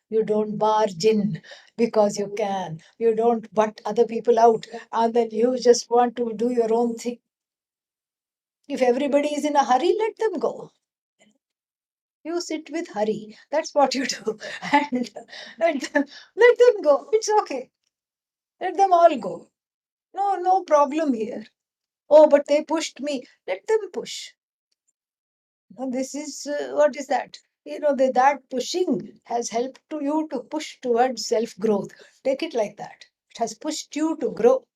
You don't barge in because you can. You don't butt other people out and then you just want to do your own thing. If everybody is in a hurry, let them go. You sit with hurry. That's what you do. And let them go. It's okay. Let them all go. No, no problem here. Oh, but they pushed me. Let them push. No, this is what is that? That pushing has helped to you to push towards self growth. Take it like that. It has pushed you to grow.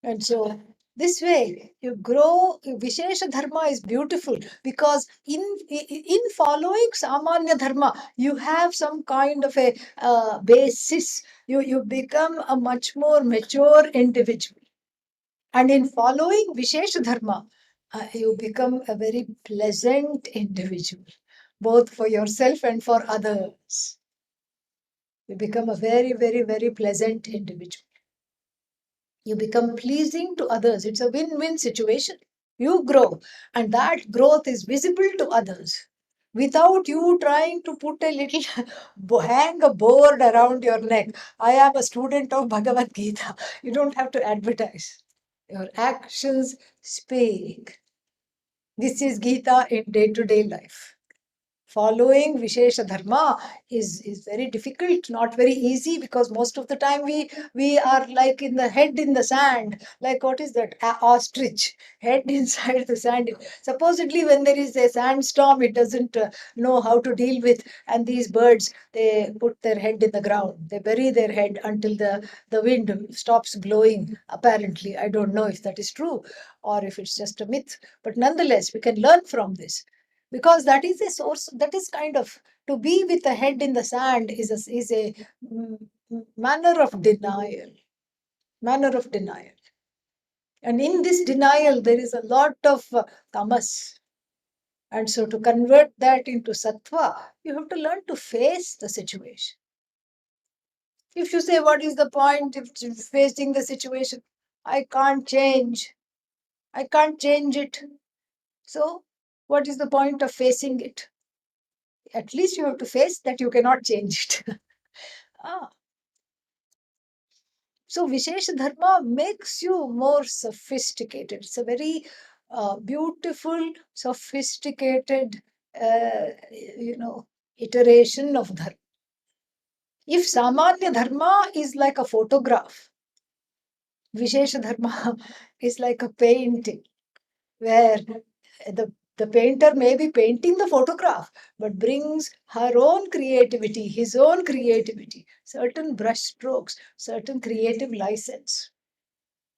And so, this way, you grow. Vishesha Dharma is beautiful because in following Samanya Dharma, you have some kind of a basis. You become a much more mature individual. And in following Vishesha Dharma, you become a very pleasant individual, both for yourself and for others. You become a very, very, very pleasant individual. You become pleasing to others. It's a win-win situation. You grow, and that growth is visible to others without you trying to put a little hang a board around your neck. I am a student of Bhagavad Gita. You don't have to advertise. Your actions speak. This is Gita in day-to-day life. Following Vishesha Dharma is very difficult, not very easy, because most of the time we are like in the head in the sand, like what is that? Ostrich, head inside the sand. Supposedly, when there is a sandstorm, it doesn't know how to deal with, and these birds, they put their head in the ground. They bury their head until the wind stops blowing. Apparently, I don't know if that is true or if it's just a myth, but nonetheless, we can learn from this, because that is a source, that is kind of, to be with the head in the sand is a manner of denial. And in this denial there is a lot of tamas. And so to convert that into sattva, you have to learn to face the situation. If you say, what is the point of facing the situation? I can't change it. So what is the point of facing it? At least you have to face that you cannot change it. Ah. So Vishesha Dharma makes you more sophisticated. It's a very beautiful, sophisticated, iteration of Dharma. If Samanya Dharma is like a photograph, Vishesha Dharma is like a painting, where the The painter may be painting the photograph, but brings her own creativity, his own creativity, certain brush strokes, certain creative license.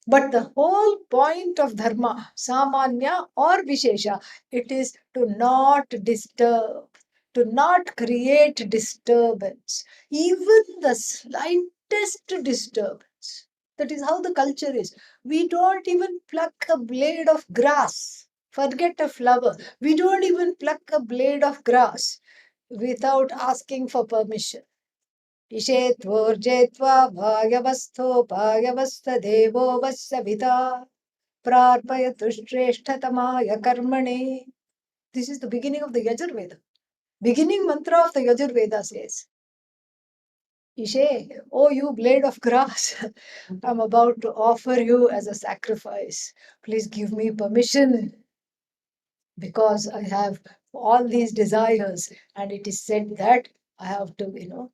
But the whole point of dharma, samanya or vishesha, it is to not disturb, to not create disturbance, even the slightest disturbance. That is how the culture is. We don't even pluck a blade of grass. Forget a flower. We don't even pluck a blade of grass without asking for permission. इषेत्वोर्जेत्वा भागवस्थोपायवस्थदेवो वत्सविता प्रार्पयतुश्रेष्ठतमाय कर्मणे. This is the beginning of the Yajurveda. Beginning mantra of the Yajurveda says, Ishe, oh you blade of grass, I'm about to offer you as a sacrifice. Please give me permission because I have all these desires, and it is said that I have to,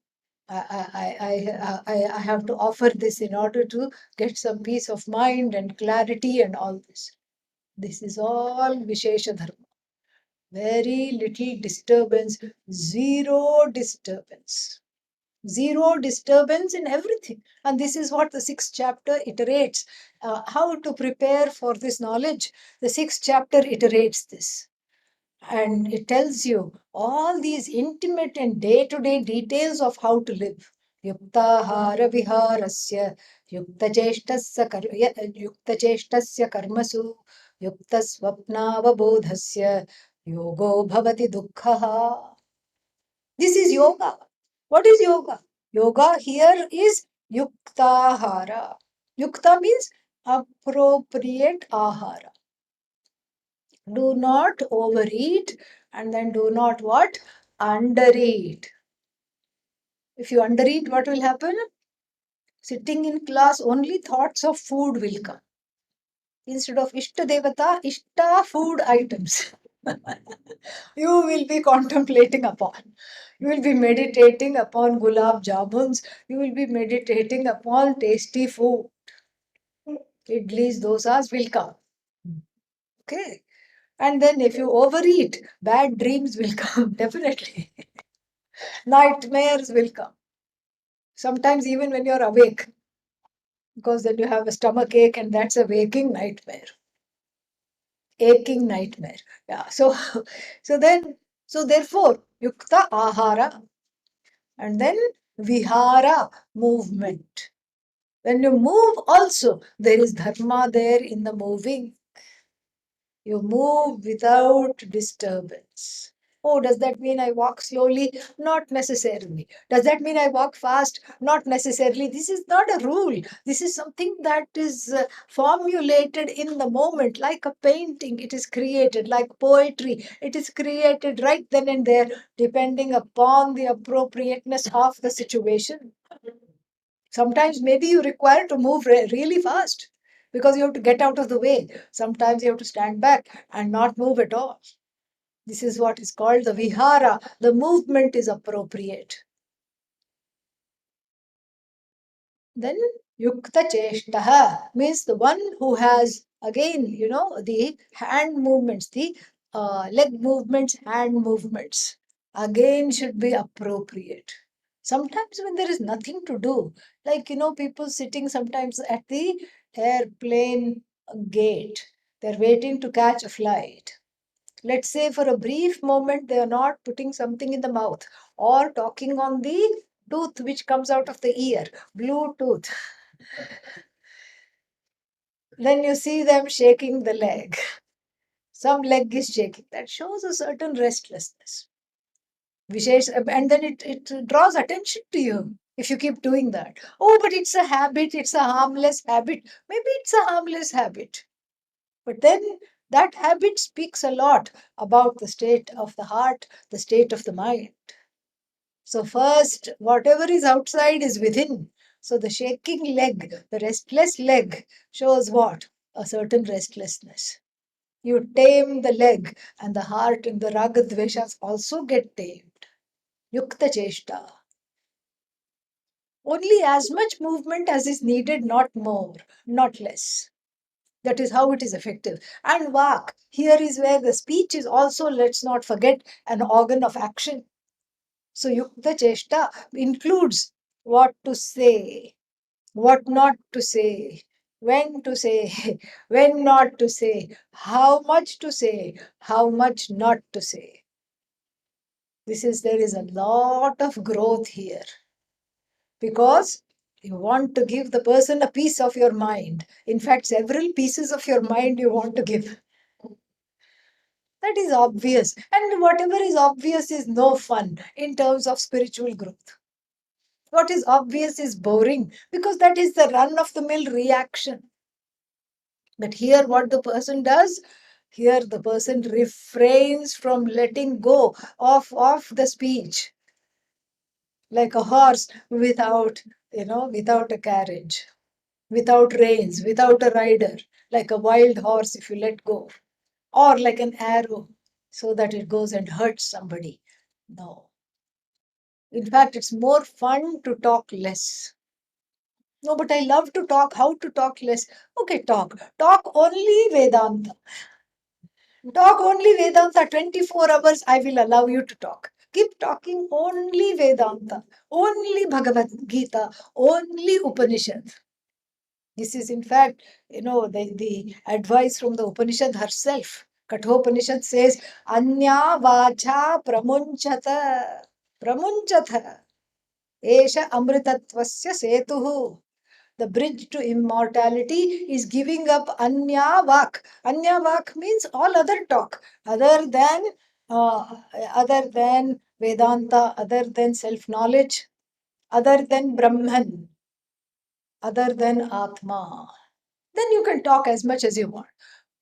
I have to offer this in order to get some peace of mind and clarity and all this. This is all Vishesha Dharma. Very little disturbance, zero disturbance. Zero disturbance in everything. And this is what the sixth chapter iterates. How to prepare for this knowledge? The sixth chapter iterates this. And it tells you all these intimate and day-to-day details of how to live. Yuktahara viharasya, yuktacheshtasya karmasu, yuktasvapnavabodhasya, yogo bhavati dukkhaha. This is yoga. What is yoga? Yoga here is yuktahara. Yukta means appropriate ahara. Do not overeat, and then do not what? Undereat. If you undereat, what will happen? Sitting in class, only thoughts of food will come. Instead of Ishta Devata, Ishta food items. You will be contemplating upon. You will be meditating upon gulab jamuns. You will be meditating upon tasty food. Idlis, dosas will come. Okay. And then if you overeat, bad dreams will come, definitely. Nightmares will come. Sometimes even when you're awake, because then you have a stomach ache and that's a waking nightmare. Aching nightmare. Yeah. So therefore, yukta ahara, and then vihara, movement. When you move also, there is dharma there in the moving. You move without disturbance. Oh, does that mean I walk slowly? Not necessarily. Does that mean I walk fast? Not necessarily. This is not a rule. This is something that is formulated in the moment, like a painting. It is created, like poetry. It is created right then and there, depending upon the appropriateness of the situation. Sometimes maybe you require to move really fast because you have to get out of the way. Sometimes you have to stand back and not move at all. This is what is called the vihara. The movement is appropriate. Then yukta cheshtaha means the one who has, again, the hand movements, the leg movements, hand movements, again should be appropriate. Sometimes when there is nothing to do, like, people sitting sometimes at the airplane gate, they're waiting to catch a flight. Let's say for a brief moment, they are not putting something in the mouth or talking on the tooth which comes out of the ear, Bluetooth. Then you see them shaking the leg. Some leg is shaking. That shows a certain restlessness. And then it draws attention to you if you keep doing that. Oh, but it's a habit, it's a harmless habit. Maybe it's a harmless habit. But then that habit speaks a lot about the state of the heart, the state of the mind. So first, whatever is outside is within. So the shaking leg, the restless leg shows what? A certain restlessness. You tame the leg, and the heart and the raga dveshas also get tamed. Yukta cheshta. Only as much movement as is needed, not more, not less. That is how it is effective. And vak, here is where the speech is also, let's not forget, an organ of action. So yukta cheshta includes what to say, what not to say, when to say, when not to say, how much to say, how much not to say. There is a lot of growth here, because you want to give the person a piece of your mind. In fact, several pieces of your mind you want to give. That is obvious. And whatever is obvious is no fun in terms of spiritual growth. What is obvious is boring, because that is the run of the mill reaction. But here, what the person does, here the person refrains from letting go of the speech, like a horse without a carriage, without reins, without a rider, like a wild horse if you let go, or like an arrow so that it goes and hurts somebody. No. In fact, it's more fun to talk less. No, but I love to talk. How to talk less? Okay, talk. Talk only Vedanta. Talk only Vedanta 24 hours. I will allow you to talk. Keep talking only Vedanta, only Bhagavad Gita, only Upanishad. This is, in fact, the advice from the Upanishad herself. Kathopanishad says, Anya vacha pramunchata. Pramunchata. Esha amritatvasya setuhu. The bridge to immortality is giving up anya vak. Anya vak means all other talk, uh, other than Vedanta, other than self-knowledge, other than Brahman, other than Atma. Then you can talk as much as you want.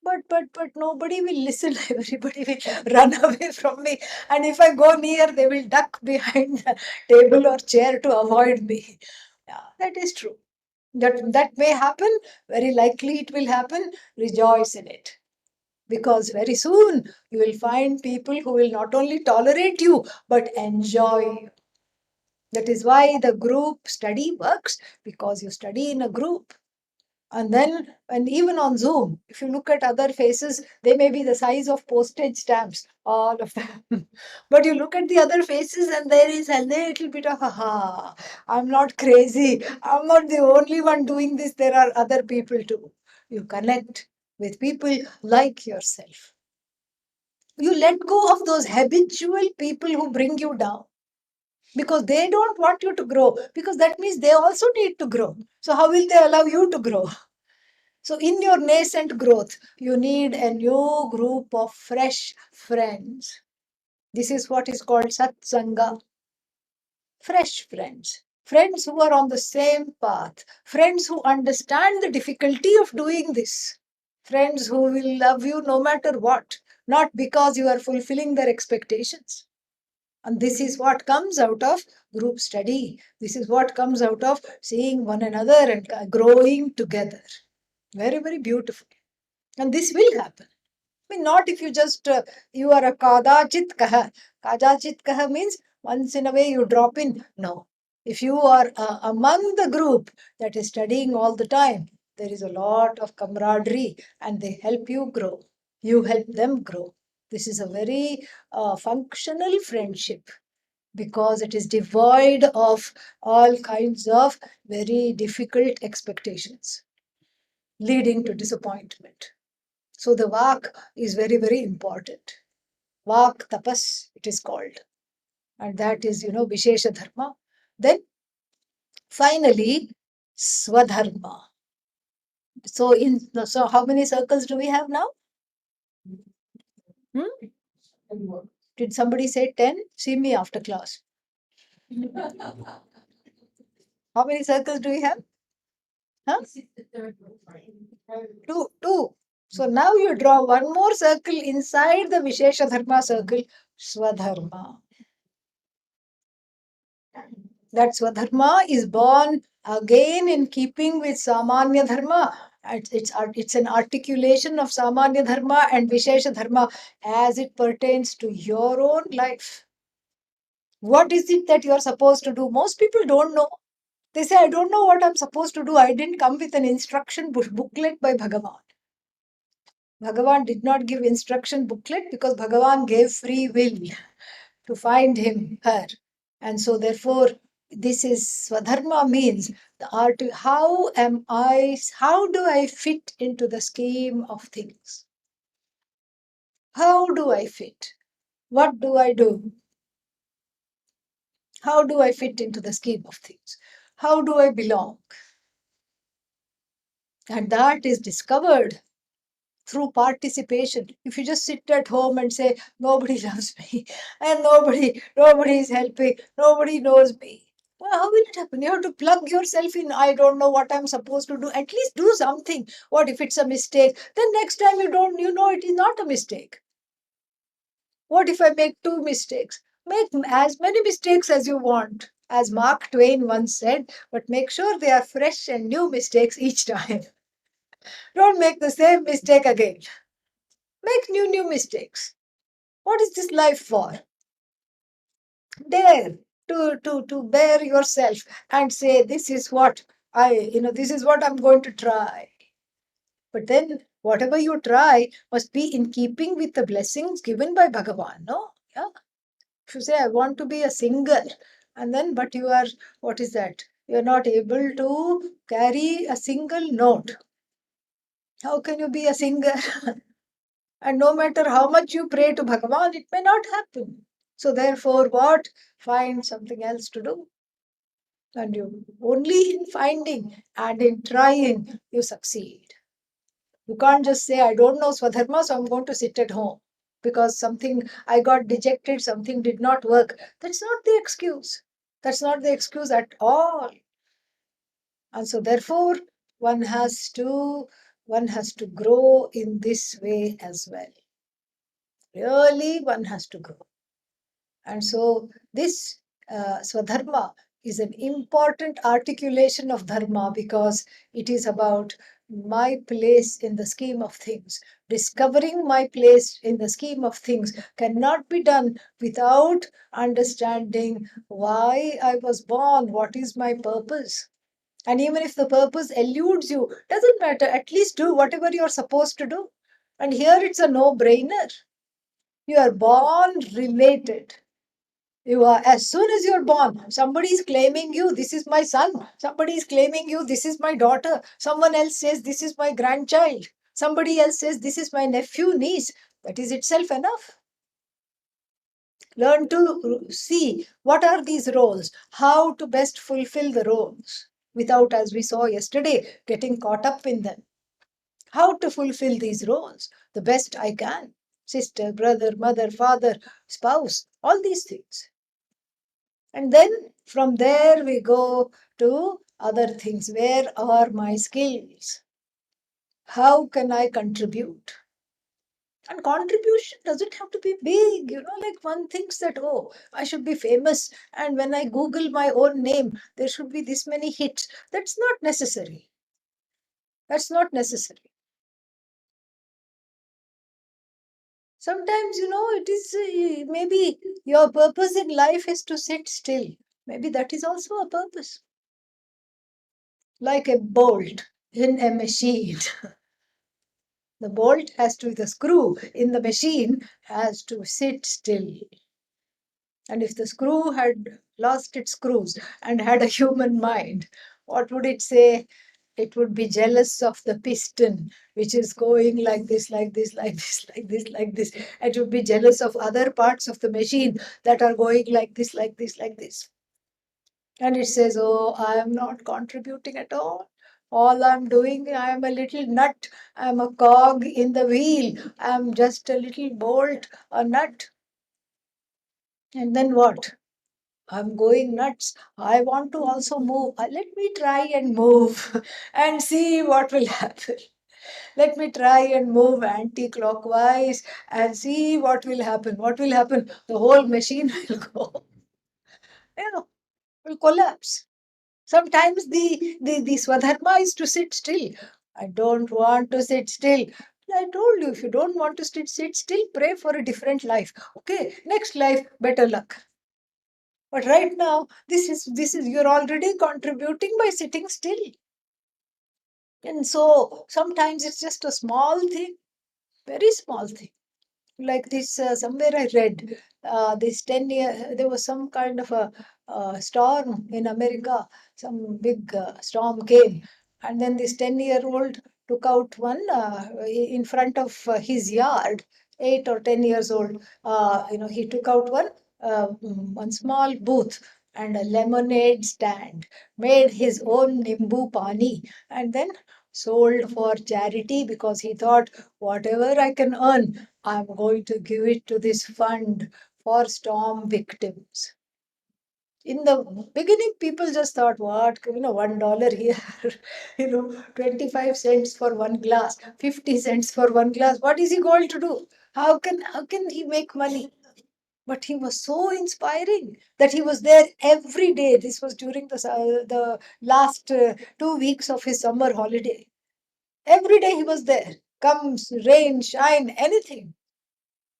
But nobody will listen. Everybody will run away from me. And if I go near, they will duck behind the table or chair to avoid me. Yeah, that is true. That may happen, very likely it will happen. Rejoice in it. Because very soon you will find people who will not only tolerate you, but enjoy you. That is why the group study works, because you study in a group. And then, and even on Zoom, if you look at other faces, they may be the size of postage stamps, all of them. But you look at the other faces, and there is a little bit of, aha, I'm not crazy. I'm not the only one doing this. There are other people too. You connect with people like yourself. You let go of those habitual people who bring you down, because they don't want you to grow, because that means they also need to grow. So, how will they allow you to grow? So, in your nascent growth, you need a new group of fresh friends. This is what is called satsanga. Fresh friends. Friends who are on the same path. Friends who understand the difficulty of doing this. Friends who will love you no matter what, not because you are fulfilling their expectations. And this is what comes out of group study. This is what comes out of seeing one another and growing together. Very, very beautiful. And this will happen. I mean, not if you are a kadachit kaha. Kadachit kaha means once in a way you drop in. No. If you are among the group that is studying all the time, there is a lot of camaraderie and they help you grow. You help them grow. This is a very functional friendship, because it is devoid of all kinds of very difficult expectations leading to disappointment. So the vak is very, very important. Vak tapas, it is called. And that is, Vishesha Dharma. Then finally, Swadharma. So how many circles do we have now? Hmm? Did somebody say 10? See me after class. How many circles do we have? Huh? Two. So now you draw one more circle inside the Vishesha Dharma circle, Swadharma. That Swadharma is born again in keeping with Samanya Dharma. It's an articulation of Samanya Dharma and Vishesha Dharma as it pertains to your own life. What is it that you are supposed to do? Most people don't know. They say, I don't know what I'm supposed to do. I didn't come with an instruction booklet by Bhagavan. Bhagavan did not give instruction booklet because Bhagavan gave free will to find him, her. And so therefore, this is Swadharma means the art. How do I fit into the scheme of things? How do I fit? What do I do? How do I fit into the scheme of things? How do I belong? And that is discovered through participation. If you just sit at home and say, nobody loves me, and nobody is helping, nobody knows me, well, how will it happen? You have to plug yourself in. I don't know what I'm supposed to do. At least do something. What if it's a mistake? Then next time you know it is not a mistake. What if I make two mistakes? Make as many mistakes as you want. As Mark Twain once said, but make sure they are fresh and new mistakes each time. Don't make the same mistake again. Make new mistakes. What is this life for? Dare to bear yourself and say, this is what this is what I'm going to try. But then whatever you try must be in keeping with the blessings given by Bhagavan, no? Yeah. If you say, I want to be a singer, and then, but you are, what is that? You're not able to carry a single note. How can you be a singer? And no matter how much you pray to Bhagavan, it may not happen. So therefore, what? Find something else to do. And you only in finding and in trying you succeed. You can't just say, I don't know Swadharma, so I'm going to sit at home because something I got dejected, something did not work. That's not the excuse. That's not the excuse at all. And so therefore, one has to one has to grow in this way as well. Really, one has to grow. And so this Swadharma is an important articulation of Dharma because it is about my place in the scheme of things. Discovering my place in the scheme of things cannot be done without understanding why I was born, what is my purpose. And even if the purpose eludes you, doesn't matter, at least do whatever you're supposed to do. And here it's a no-brainer. You are born related. You are, as soon as you're born, somebody is claiming you, this is my son. Somebody is claiming you, this is my daughter. Someone else says, this is my grandchild. Somebody else says, this is my nephew, niece. That is itself enough. Learn to see what are these roles, how to best fulfill the roles without, as we saw yesterday, getting caught up in them. How to fulfill these roles the best I can. Sister, brother, mother, father, spouse, all these things. And then from there we go to other things. Where are my skills? How can I contribute? And contribution doesn't have to be big, like one thinks that, oh, I should be famous. And when I Google my own name, there should be this many hits. That's not necessary. That's not necessary. Sometimes, it is maybe your purpose in life is to sit still. Maybe that is also a purpose. Like a bolt in a machine. The bolt the screw in the machine has to sit still. And if the screw had lost its screws and had a human mind, what would it say? It would be jealous of the piston, which is going like this, like this, like this, like this, like this. It would be jealous of other parts of the machine that are going like this, like this, like this. And it says, oh, I am not contributing at all. All I'm doing, I am a little nut. I'm a cog in the wheel. I'm just a little bolt, a nut. And then what? I'm going nuts. I want to also move. Let me try and move and see what will happen. Let me try and move anti-clockwise and see what will happen. What will happen? The whole machine will go, will collapse. Sometimes the Swadharma is to sit still. I don't want to sit still. I told you, if you don't want to sit still, pray for a different life. Okay, next life, better luck. But right now, this is you're already contributing by sitting still. And so sometimes it's just a small thing. Very small thing. Like this, somewhere I read this 10-year, there was some kind of a storm in America, some big storm came, and then this 10-year-old took out one in front of his yard, 8 or 10 years old. He took out one small booth and a lemonade stand, made his own nimbu pani, and then sold for charity because he thought, whatever I can earn, I'm going to give it to this fund for storm victims. In the beginning, people just thought, what, $1 here, 25 cents for one glass, 50 cents for one glass. What is he going to do? How can he make money? But he was so inspiring that he was there every day. This was during the last 2 weeks of his summer holiday. Every day he was there. Comes, rain, shine, anything,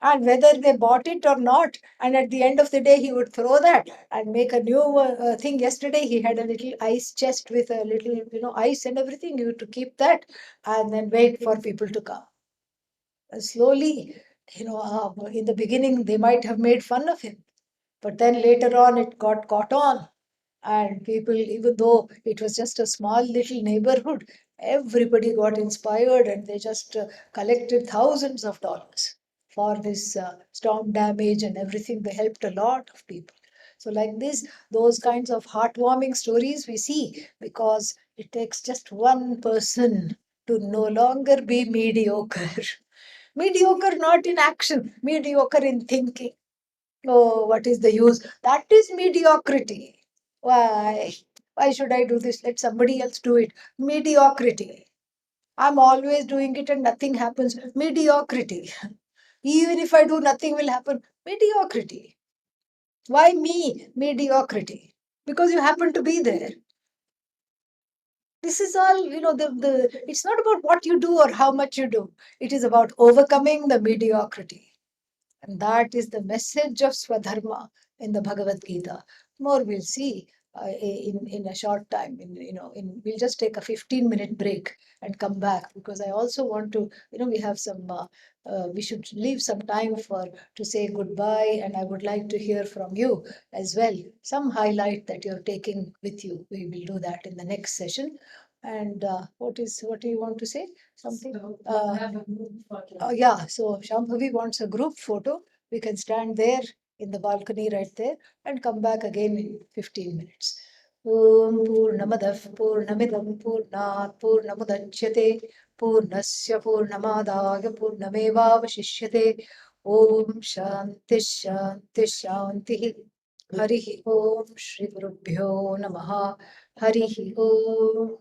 and whether they bought it or not. And at the end of the day, he would throw that and make a new thing. Yesterday, he had a little ice chest with a little, ice and everything. You to keep that and then wait for people to come. Slowly, in the beginning, they might have made fun of him, but then later on, it got caught on. And people, even though it was just a small little neighborhood, everybody got inspired and they just collected thousands of dollars for this storm damage and everything. They helped a lot of people. So, like this, those kinds of heartwarming stories we see because it takes just one person to no longer be mediocre. Mediocre not in action, mediocre in thinking. Oh, what is the use? That is mediocrity. Why? Why should I do this? Let somebody else do it. Mediocrity. I'm always doing it and nothing happens. Mediocrity. Even if I do, nothing will happen. Mediocrity. Why me? Mediocrity. Because you happen to be there. This is all, it's not about what you do or how much you do. It is about overcoming the mediocrity. And that is the message of Swadharma in the Bhagavad Gita. More we'll see in a short time. We'll just take a 15-minute break and come back because I also want to, we have some, we should leave some time for to say goodbye, and I would like to hear from you as well. Some highlight that you're taking with you. We will do that in the next session. And what do you want to say? Something? Yeah, so Shambhavi wants a group photo. We can stand there in the balcony right there and come back again in 15 minutes. Om Purnamadav Purnamidam Purnat Purnamudachyate Purnasya Purnamadaya Purnamevavashishyate. Om Shanti Shanti Shanti. Harihi Om Shri Gurubhyo Namaha. Harihi Om.